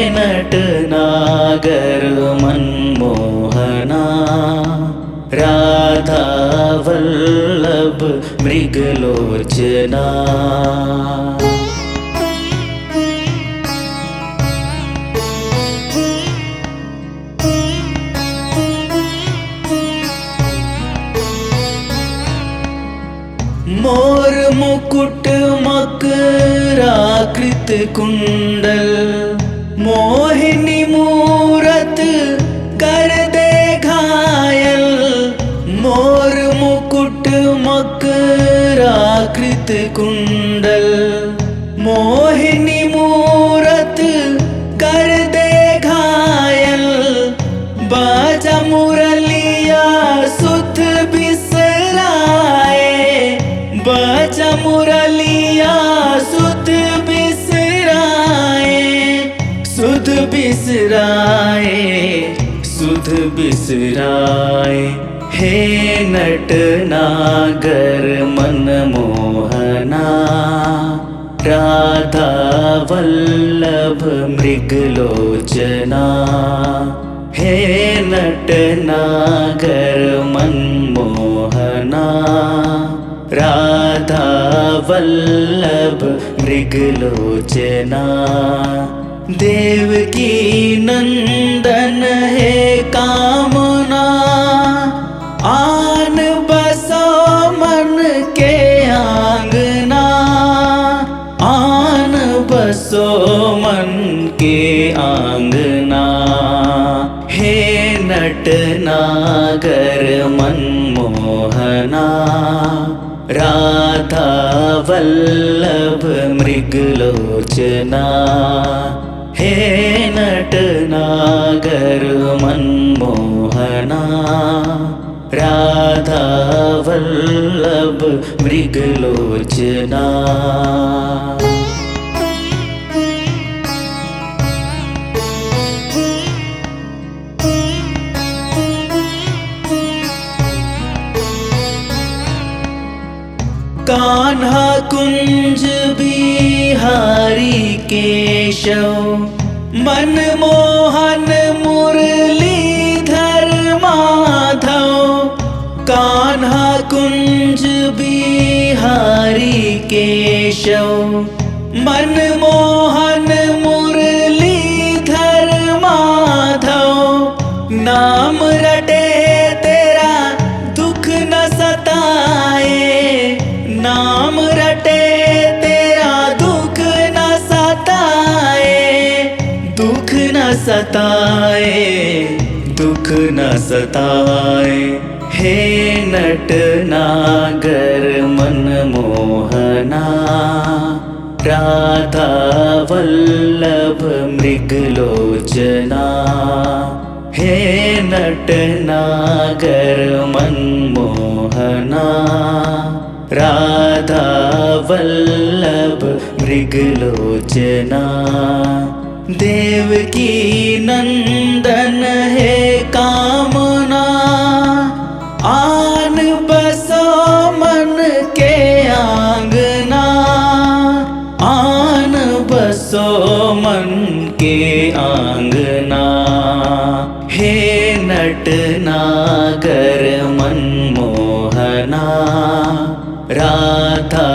नट नागर मनमोहना, राधा वल्लभ मृगलोचना। मोर मुकुट मकराकृत कुंडल, मोहिनी मूरत कर दे घायल। मोर मुकुट मकराकृत कुंडल, मोहिनी मूरत कर दे घायल। बाजा मुरलिया सुध बिसराए, बाजा मुरलिया सुध बिसराए, सुध बिसराए, सुध बिसराए। हे नट नागर मनमोहना, राधा वल्लभ मृगलोचना। हे नट नागर मनमोहना, राधा वल्लभ मृगलोचना। देवकी नंदन है कामना, आन बसो मन के आंगना, आन बसो मन के आंगना। हे नटनागर मनमोहना, राधा वल्लभ मृगलोचना। हे नटनागर मनमोहना, राधा वल्लभ मृगलोचना। कान्हा कुंज बिहारी केशव, मनमोहन मुरलीधर माधव। कान्हा कुंज बिहारी केशव, मनमोहन मुरलीधर माधव। नाम रटे तेरा दुख न सताए, नाम रटे तेरा दुख न सताए, दुख न सताए, दुख न सताए। हे नटनागर मनमोहना, राधा वल्लभ मृगलोचना। हे नटनागर मनमोहना, राधा वल्लभ मृगलोचना। देवकी नंदन है कामना, आन बसो मन के आंगना, आन बसो मन के आंगना। हे नटनागर मनमोहना, राधा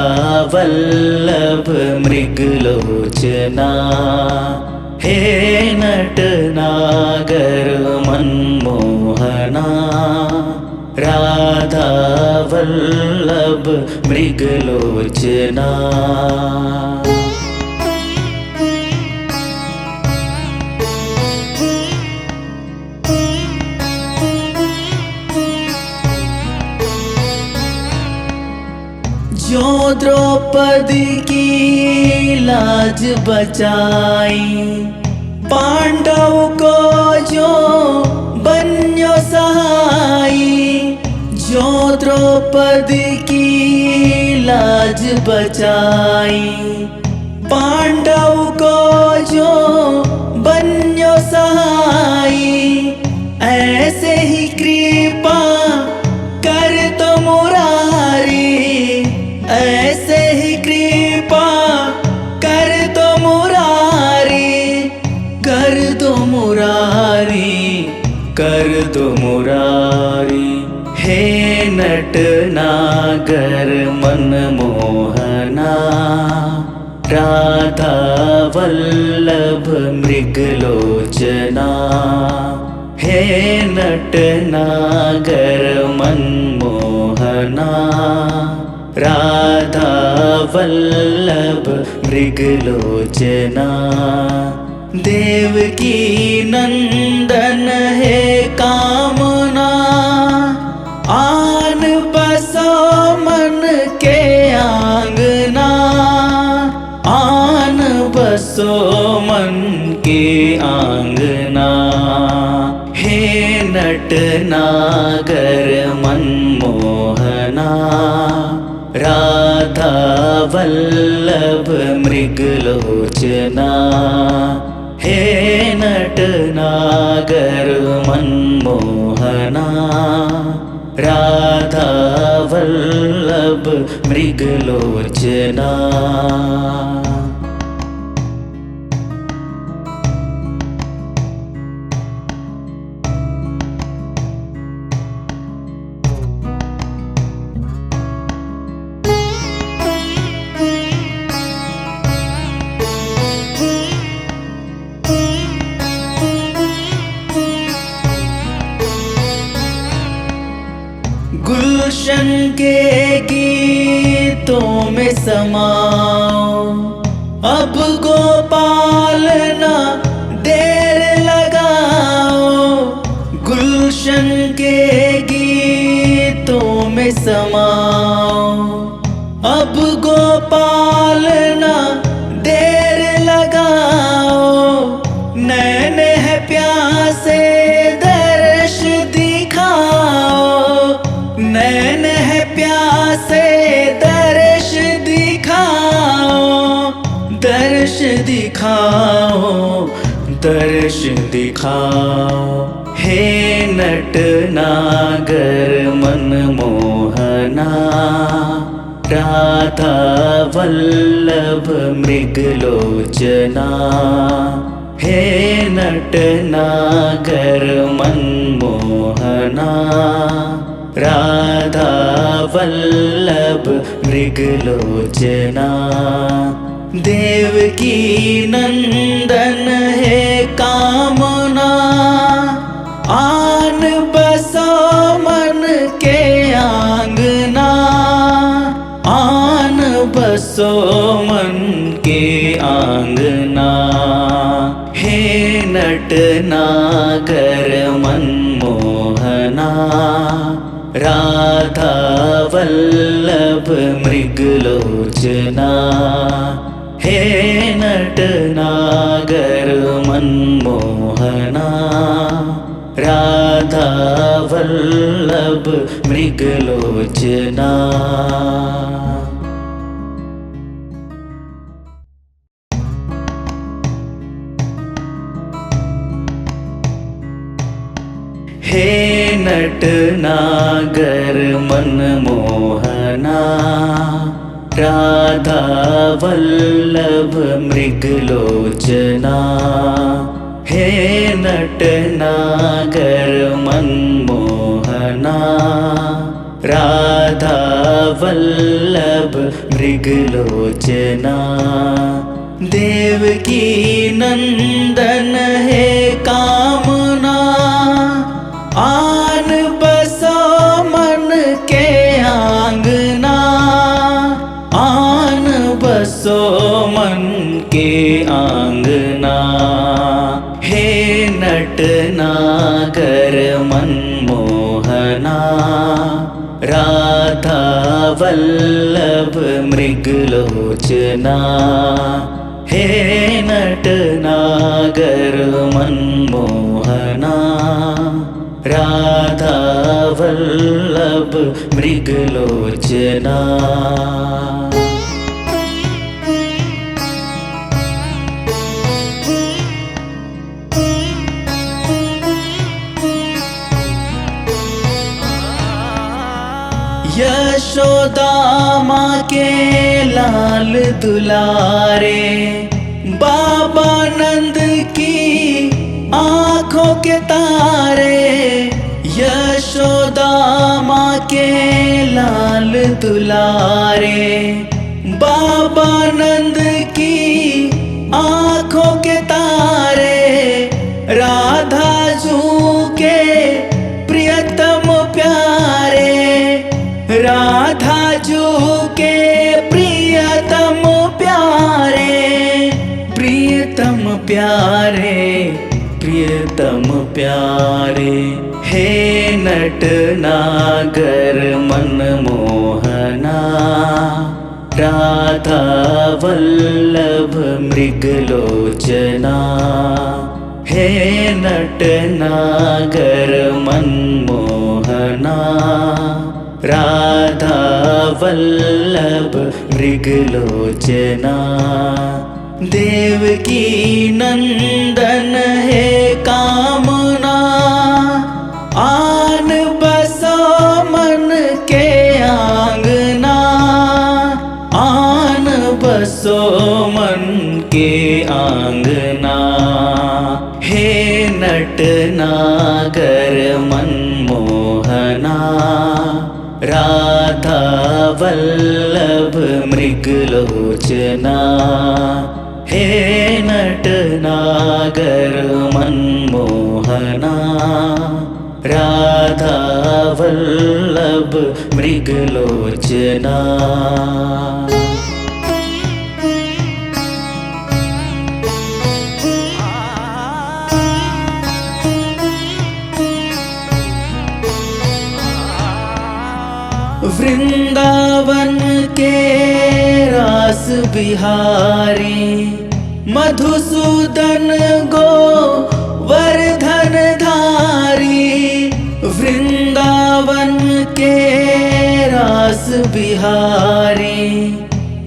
वल्लभ मृगलोचना। हे नटनागर मनमोहना, राधा वल्लभ मृगलोचना। जो द्रौपदी की लाज बचाई, पांडव को जो बन्यो सहाई। जो द्रौपदी की लाज बचाई, पांडव को जो बन्यो सहाई। ऐसे ही कृपा कर तो मुरारी, ऐसे ही कृपा कर दो मुरारी, कर दो मुरारी, कर दो मुरारी। हे नटनागर मनमोहना, राधा वल्लभ मृगलोचना। हे नटनागर मनमोहना, राधा वल्लभ मृगलोचना। देवकी नंदन है कामना, आन बसो मन के आंगना, आन बसो मन के आंगना। हे नटनागर मनमोहना, राधा वल्लभ मृगलोचना। हे नटनागर मनमोहना, राधा वल्लभ मृगलोचना। के गीतों में समाओ, अब गोपाल ना देर लगाओ। गुलशन के गीतों में समाओ, अब गोपाल ना देर लगाओ। नैन है प्यासे दर्श दिखाओ, नैन है प्यासे दर्श दिखाओ। दर्श दिखाओ, दर्श दिखाओ। हे नट नागर मनमोहना, राधा वल्लभ मृगलोचना। हे नट नागर मनमोहना, राधा वल्लभ मृगलोचना। देवकी नंदन है कामना, आन बसो मन के आंगना। आन बसो मन के आंगना। हे नट नागर मनमोहना, राधा वल्लभ मृगलोचना। हे नट नागर मनमोहना, राधा वल्लभ मृगलोचना। हे नट नागर मनमोहना, राधा वल्लभ मृगलोचना। हे नट नागर मनमोहना, राधा वल्लभ मृगलोचना। देवकी नंदन है कामना, आन बसो मन के आंगना। आन बसो मन के आंगना। हे नट नागर मनमोहना, राधा वल्लभ मृगलोचना। हे नट नागर मनमोहना, राधा वल्लभ मृगलोचना। यशोदा माँ के लाल दुलारे, बाबा नंद की आँखों के तारे। यशोदा माँ के लाल दुलारे, बाबा नंद की आँखों के तारे। राधा जू के प्रियतम प्यारे, राधा जू के प्रियतम प्यारे। प्रियतम प्यारे, प्रियतम प्यारे। हे नट नागर मनमोहना, राधा वल्लभ मृगलोचना। हे नट नागर मनमोहना, राधा वल्लभ मृगलोचना। देवकी नंदन है कामना, आन बसो मन के आंगना। आन बसो मन के आंगना। हे नट नागर मनमोहना, राधा वल्लभ मृगलोचना। हे नट नागर मनमोहना, राधा वल्लभ मृगलोचना। वृंदावन के रास बिहारी मधुसूदन गोवर्धन धारी। वृंदावन के रास बिहारी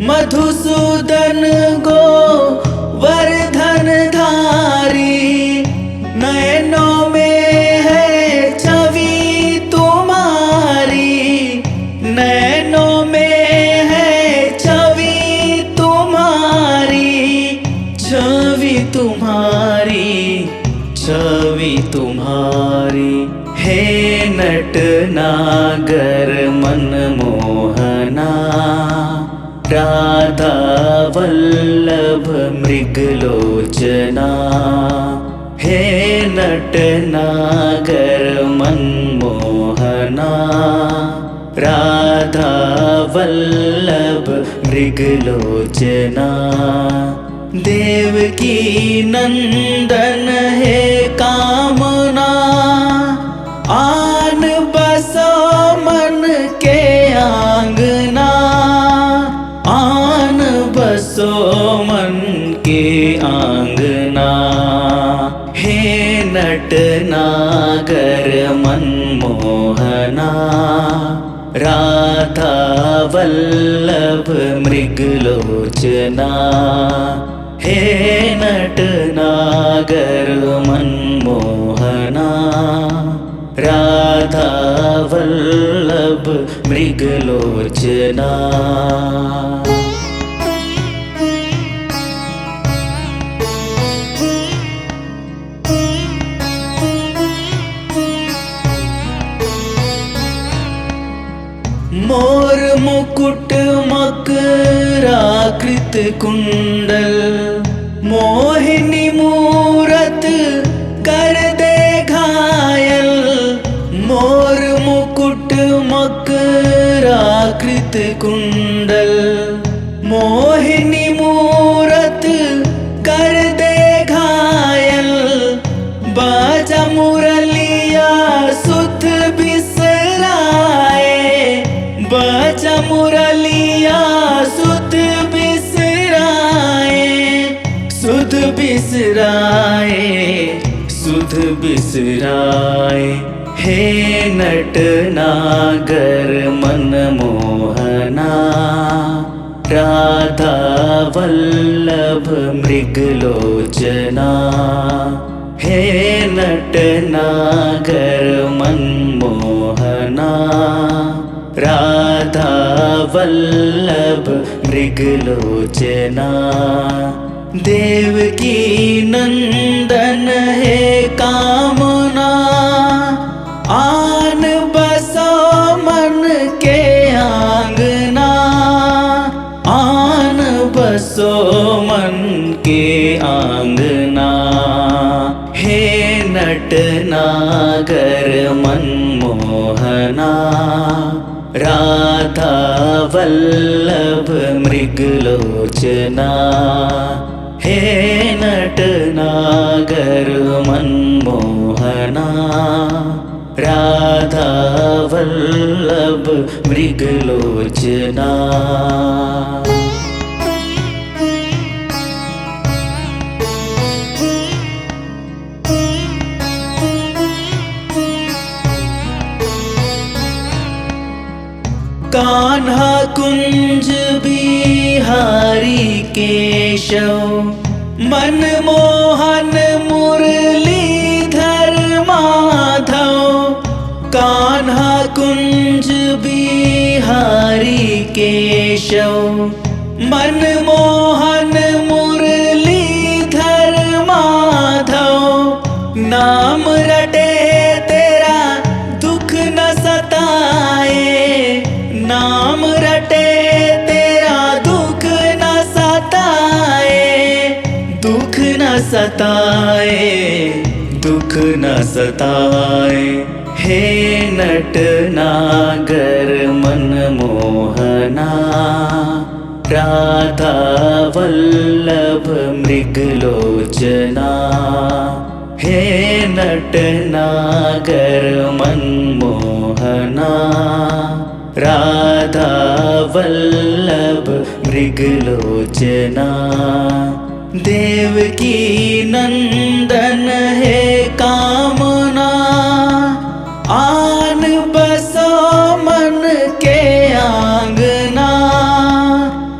मधुसूदन गोवर्धन धारी। नयनों में है छवि तुम्हारी, नैनों में है छवि तुम्हारी, छवि तुम्हारी, छवि तुम्हारी। हे नट नागर मनमोहना, राधा वल्लभ मृगलोचना। हे नट नागर मनमोहना, राधा वल्लभ मृगलोचना। देवकी नंदन है कामना, आन बसो मन के आंगना, आन बसो मन के आंगना। हे नट नागर मनमोहना, राधा वल्लभ मृगलोचना। हे नट नागर मनमोहना, राधा वल्लभ मृगलोचना। मोर मुकुट मकराकृत कुंडल, मोहिनी मूरत कर दे घायल। मोर मुकुट मकराकृत कुंडल, मोहिनी मूरत कर दे घायल। बाजा मुरलिया सुध बिसराए, बाजा मुरलिया सुध बिसराए, सुध बिसराए, सुध बिसराए। हे नट नागर मनमोहना, राधा वल्लभ मृगलोचना। हे नट नागर मनमोहना, राधा वल्लभ मृगलोचना। देवकी नंदन है कामना, आन बसो मन के आंगना, आन बसो मन के आंगना। हे नट नागर मनमोहना, राधा वल्लभ मृगलोचना। हे नट नागर मनमोहना, राधा वल्लभ मृगलोचना। कान्हा कुंज बिहारी केशव, मनमोहन मुरलीधर माधव। कान्हा कुंज बिहारी केशव, मनमोहन मुरलीधर माधव। नाम रटे तेरा दुख न सताए, नाम रटे तेरा दुख न सताए, दुख न सताए, दुख न सताए। हे नटनागर मनमोहना, राधा वल्लभ मृगलोचना। हे नटनागर मनमोहना, राधा वल्लभ मृगलोचना। देवकी नंदन हे कामना, आन बसो मन के आंगना।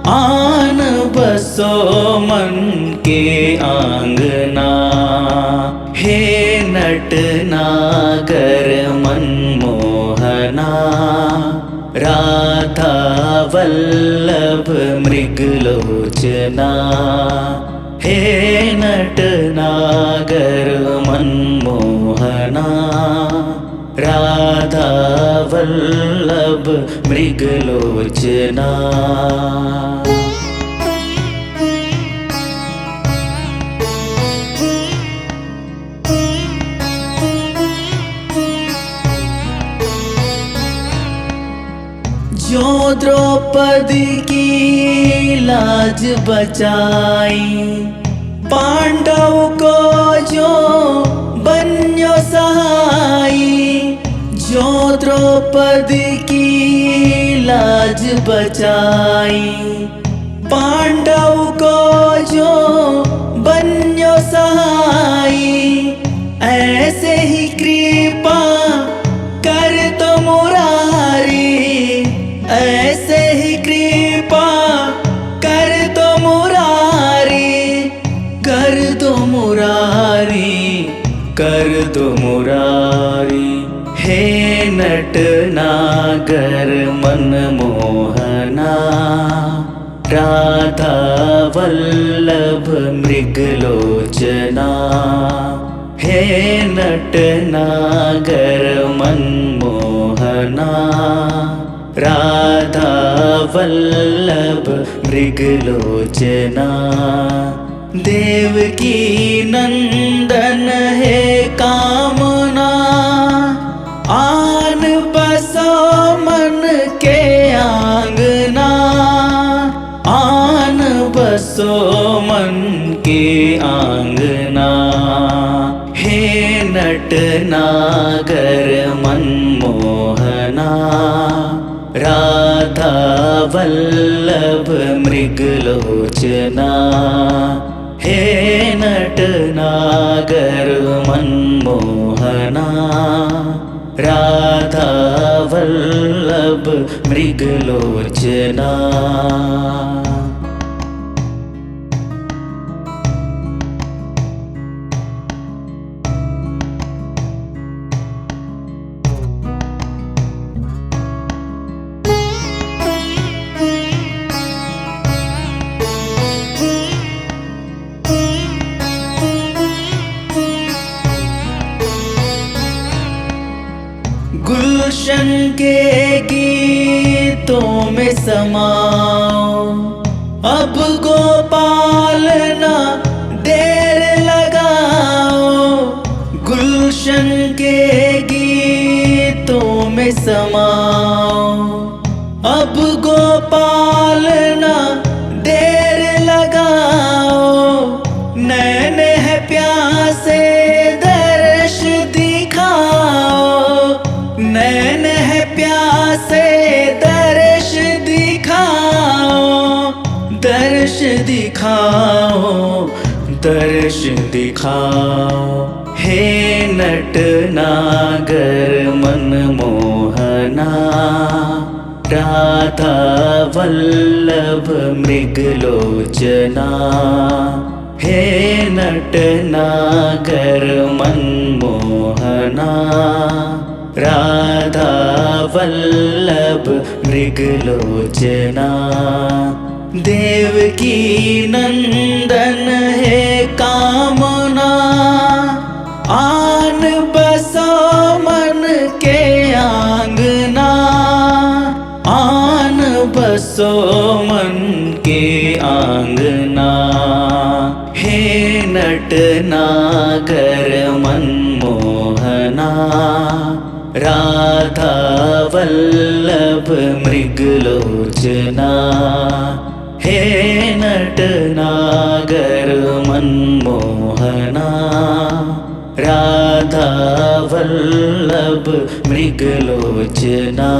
आन बसो मन के आंगना। हे नटनागर मनमोहना, राधा वल्लभ मृगलोचना। हे नटनागर मनमोहना, राधा वल्लभ मृगलोचना। जो द्रौपदी की लाज बचाई, पांडव को जो बन्यो सहाई। जो द्रौपदी की लाज बचाई, पांडव को जो बन्यो सहाई। ऐसे ही कृपा कर तो मुरारी, ऐसे ही कृपा कर दो मुरारी। कर दो मुरारी, कर दो मुरारी। हे नटनागर मनमोहना, राधा वल्लभ मृगलोचना। हे नटनागर मनमोहना, राधा वल्लभ मृगलोचना। देवकी नंदन हे कामना, आन बसो मन के आंगना। आन बसो मन के आंगना। हे नटनागर मनमोहना, राधा वल्लभ मृगलोचना। हे नटनागर मनमोहना, राधा वल्लभ मृगलोचना। गुलशन के गीतों में समाओ, अब गोपाल ना देर लगाओ। गुलशन के गीतों में समाओ, अब गोपाल ना देर लगाओ। नैन है प्यासे दर्श दिखाओ, नैन है प्यासे दर्श दिखाओ। दर्श दिखाओ, दर्श दिखाओ। हे नटनागर मनमोहना, राधा वल्लभ मृगलोचना। हे नटनागर मनमोहना, राधा वल्लभ मृगलोचना। देवकी नंदन हे कामना, आन बसो मन के आंगना। आन बसो मन के आंगना। हे नटनागर मनमोहना, राधा वल्लभ मृगलोचना हे नटनागर मनमोहना राधा वल्लभ मृगलोचना।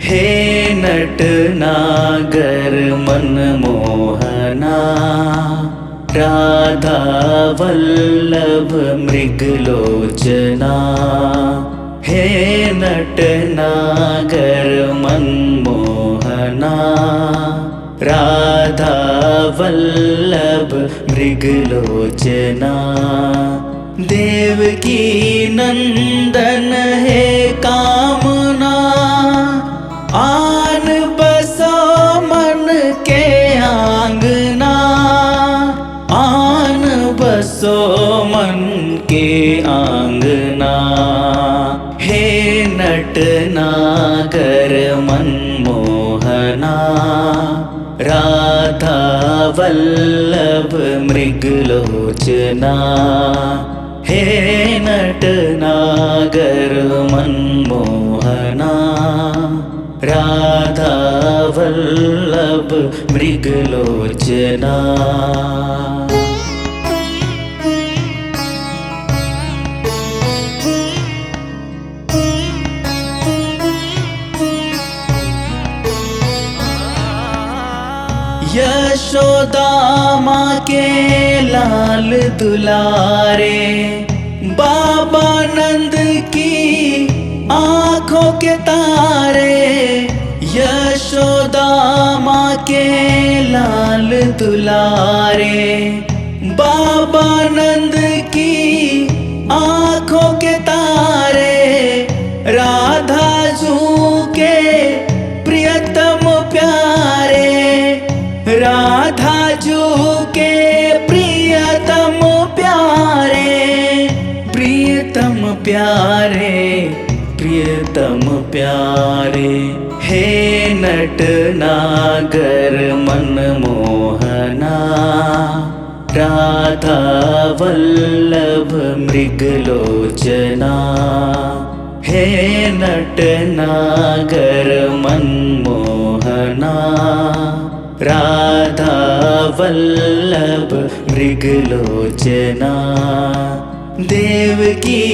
हे नटनागर मनमोहना राधा वल्लभ मृगलोचना हे नटनागर मनमोहना राधा वल्लभ मृगलोचना। देवकी नंदन हे कामना आन बसो मन के आंगना आन बसो मन के आंगना हे नटनागर मनमोहना राधा वल्लभ मृगलोचना हे नटनागर मनमोहना राधा वल्लभ मृगलोचना। यशोदा माँ के लाल दुलारे बाबा नंद की आँखों के तारे यशोदा माँ के लाल दुलारे बाबा नंद की आँखों के तारे राधा जू के प्रियतम प्यारे राधा जू के प्रियतम प्यारे प्रियतम प्यारे प्रियतम प्यारे हे नटनागर मनमोहना राधा वल्लभ मृगलोचना हे नटनागर मनमोहना राधा वल्लभ मृगलोचना। देवकी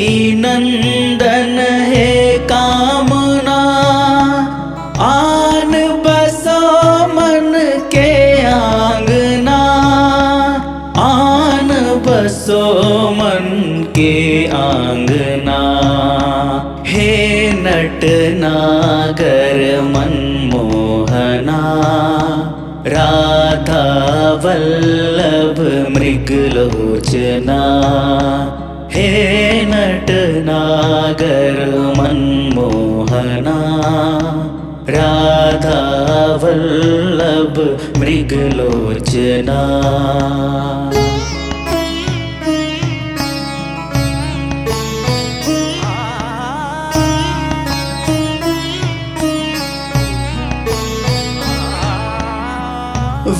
नंदन हे कामना आन बसो मन के आंगना आन बसो मन के आंगना हे नटनागर मनमोहना राधा वल्लभ मृगलोचना हे नटनागर मनमोहना राधा वल्लभ मृगलोचना।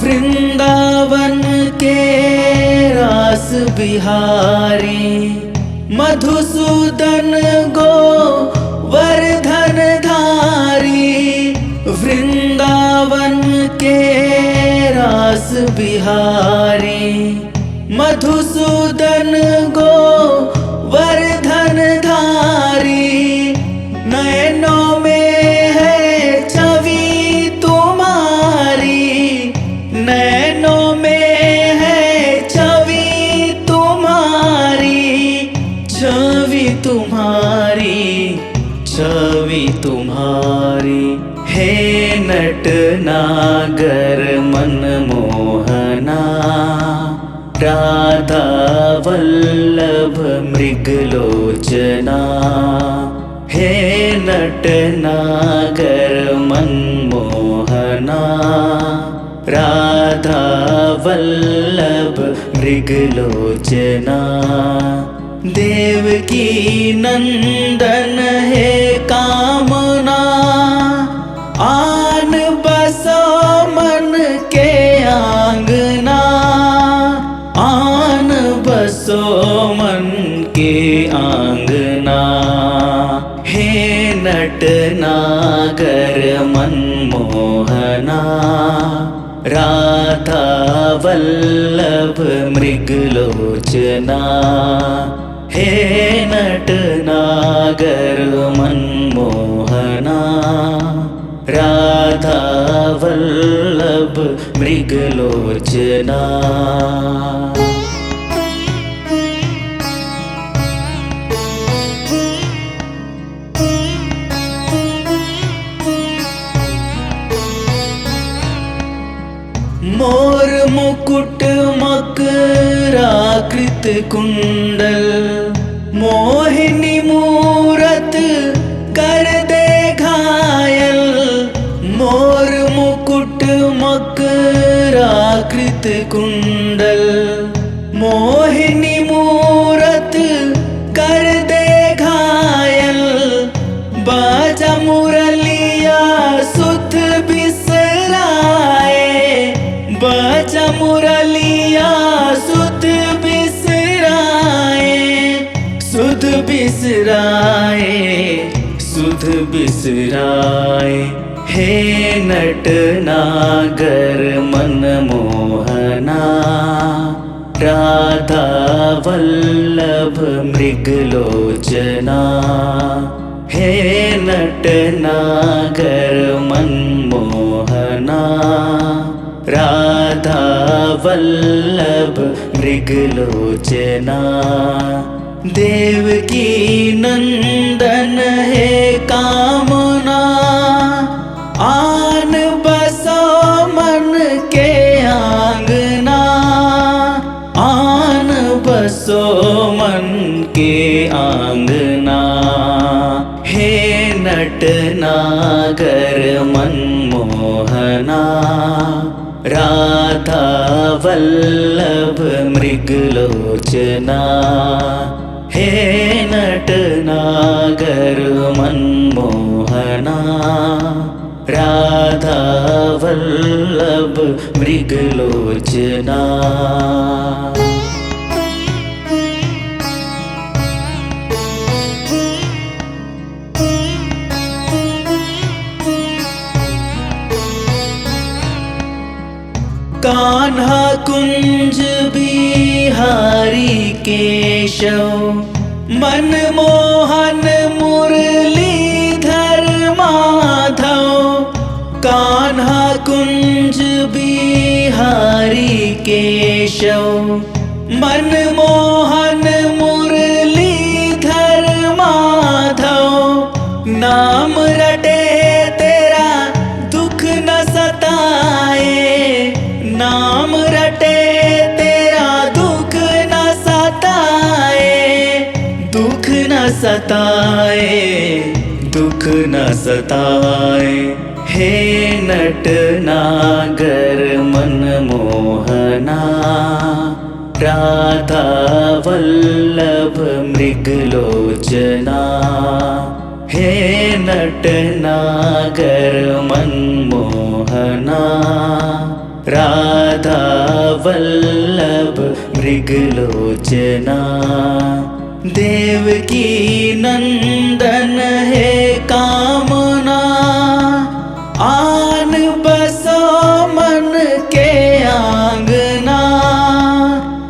वृंदावन के रास बिहारी मधुसूदन गोवर्धन धारी वृंदावन के रास बिहारी मधुसूदन गोवर्धन धारी नयनों में है छवि तुम्हारी नैनों में है छवि तुम्हारी छवि तुम्हारी छवि तुम्हारी हे नटनागर मनमोहना राधा वल्लभ मृगलोचना हे नटनागर मनमोहना राधा वल्लभ मृगलोचना। देवकी नंदन हे कामना आन बसो बसो मन के आंगना। हे नटनागर मनमोहना, राधा वल्लभ मृगलोचना। हे नटनागर मनमोहना, राधा वल्लभ मृगलोचना। मोर मुकुट मकराकृत कुंडल, मोहिनी मूरत कर दे घायल। मोर मुकुट मकराकृत कुंडल, मोहिनी मूरत कर दे घायल। बाजा मुरलिया सुध बिसराए, बाजा मुरलिया सुध बिसराए। सुध बिसराए, सुध बिसराए। हे नटनागर मनमोहना, राधा वल्लभ मृगलोचना। हे नटनागर मनमोहना, राधा वल्लभ मृगलोचना। देवकी नंदन है कामना, आन बसो मन के आंगना। आन बसो मन के आंगना। हे नटनागर मनमोहना, राधा वल्लभ मृगलोचना। हे नटनागर मनमोहना, राधा वल्लभ मृगलोचना। कान्हा कुंज बिहारी केशव, मनमोहन मुरलीधर माधव। कान्हा कुंज बिहारी केशव, मनमोहन मुरलीधर माधव। नाम रटे तेरा दुख न सताए, नाम रटे तेरा दुख न सताए। दुख न सताए, दुख न सताए। हे नटनागर मनमोहना, राधा वल्लभ मृगलोचना। हे नटनागर मनमोहना, राधा वल्लभ मृगलोचना। देवकी नंदन है कामना, आन बसो मन के आंगना।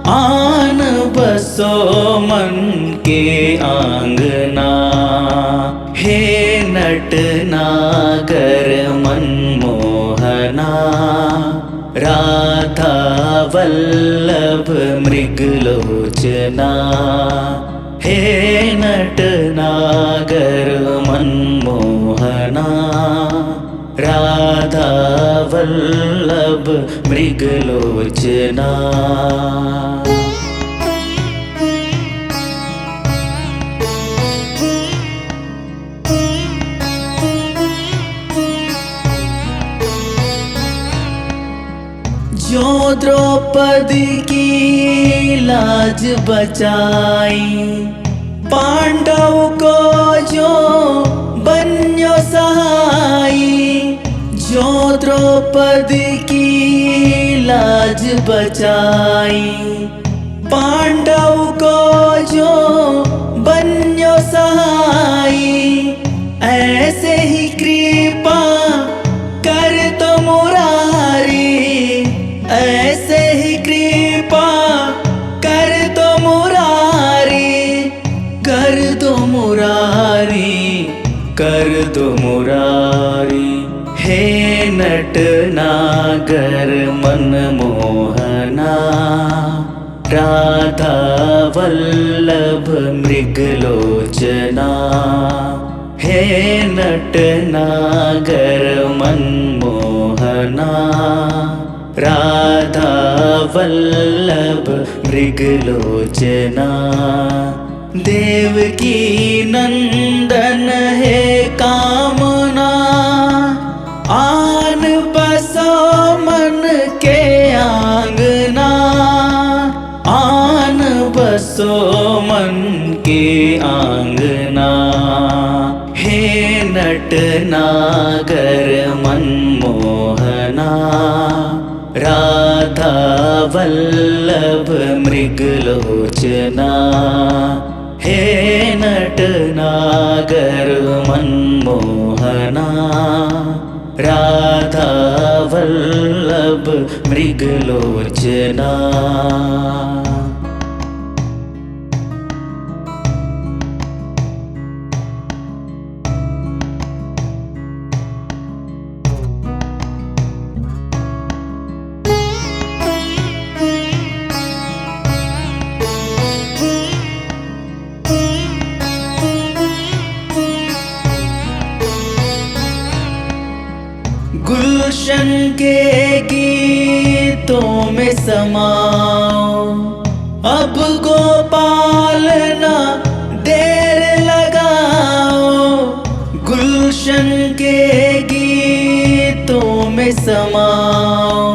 आन बसो मन के आंगना। हे नटनागर मनमोहना, राधा वल्लभ मृगलोचना। हे नटनागर मनमोहना, राधा वल्लभ मृगलोचना। जो द्रौपदी की लाज बचाई, पांडव को जो बन्यो सहाई। जो द्रौपदी की लाज बचाई, पांडव को जो बन्यो सहाई, ऐसे ही कृपा कर तो मुरारी, ऐसे ही कृपा कर तो मुरारी, कर दो मुरारी, कर दो मुरारी। हे नट नागर मनमोहना, राधा वल्लभ मृगलोचना। हे नट नागर मनमोहना, राधा वल्लभ मृगलोचना। देवकी नंदन है कामना, आन बसो मन के आंगना, आन बसो मन के आंगना। हे नट नागर मनमोहना, राधा वल्लभ मृगलोचना। हे नट नागर मनमोहना, राधा वल्लभ मृगलोचना। गुलशन के गीतों में समाओ, अब गोपाल ना देर लगाओ। गुलशन के गीतों में समाओ,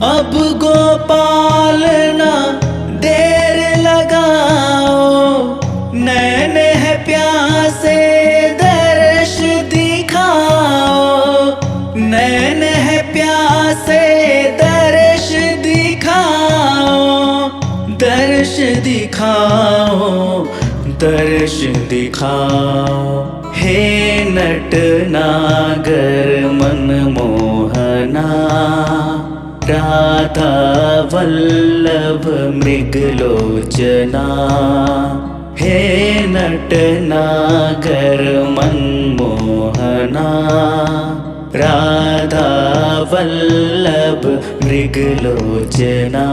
अब गोपाल ना देर लगाओ। नैन है प्यासे दर्श दिखाओ, नैन है प्यासे दर्श दिखाओ, दर्श दिखाओ, दर्श दिखाओ। हे नट नागर मनमोहना, राधा वल्लभ मृगलोचना। हे नट नागर मनमोहना, राधा वल्लभ मृगलोचना।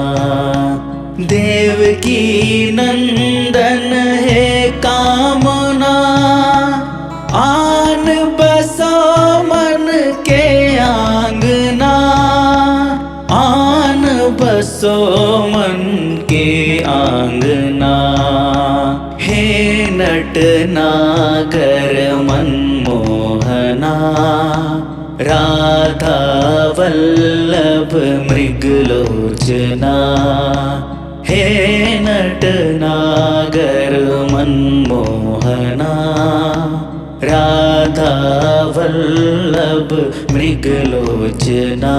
देवकी नंदन है कामना, आन बसो मन के आंगना, आन बसो मन के आंगना। हे नट नागर मनमोहना, राधा वल्लभ मृगलोचना। हे नट नागर मनमोहना, राधा वल्लभ मृगलोचना।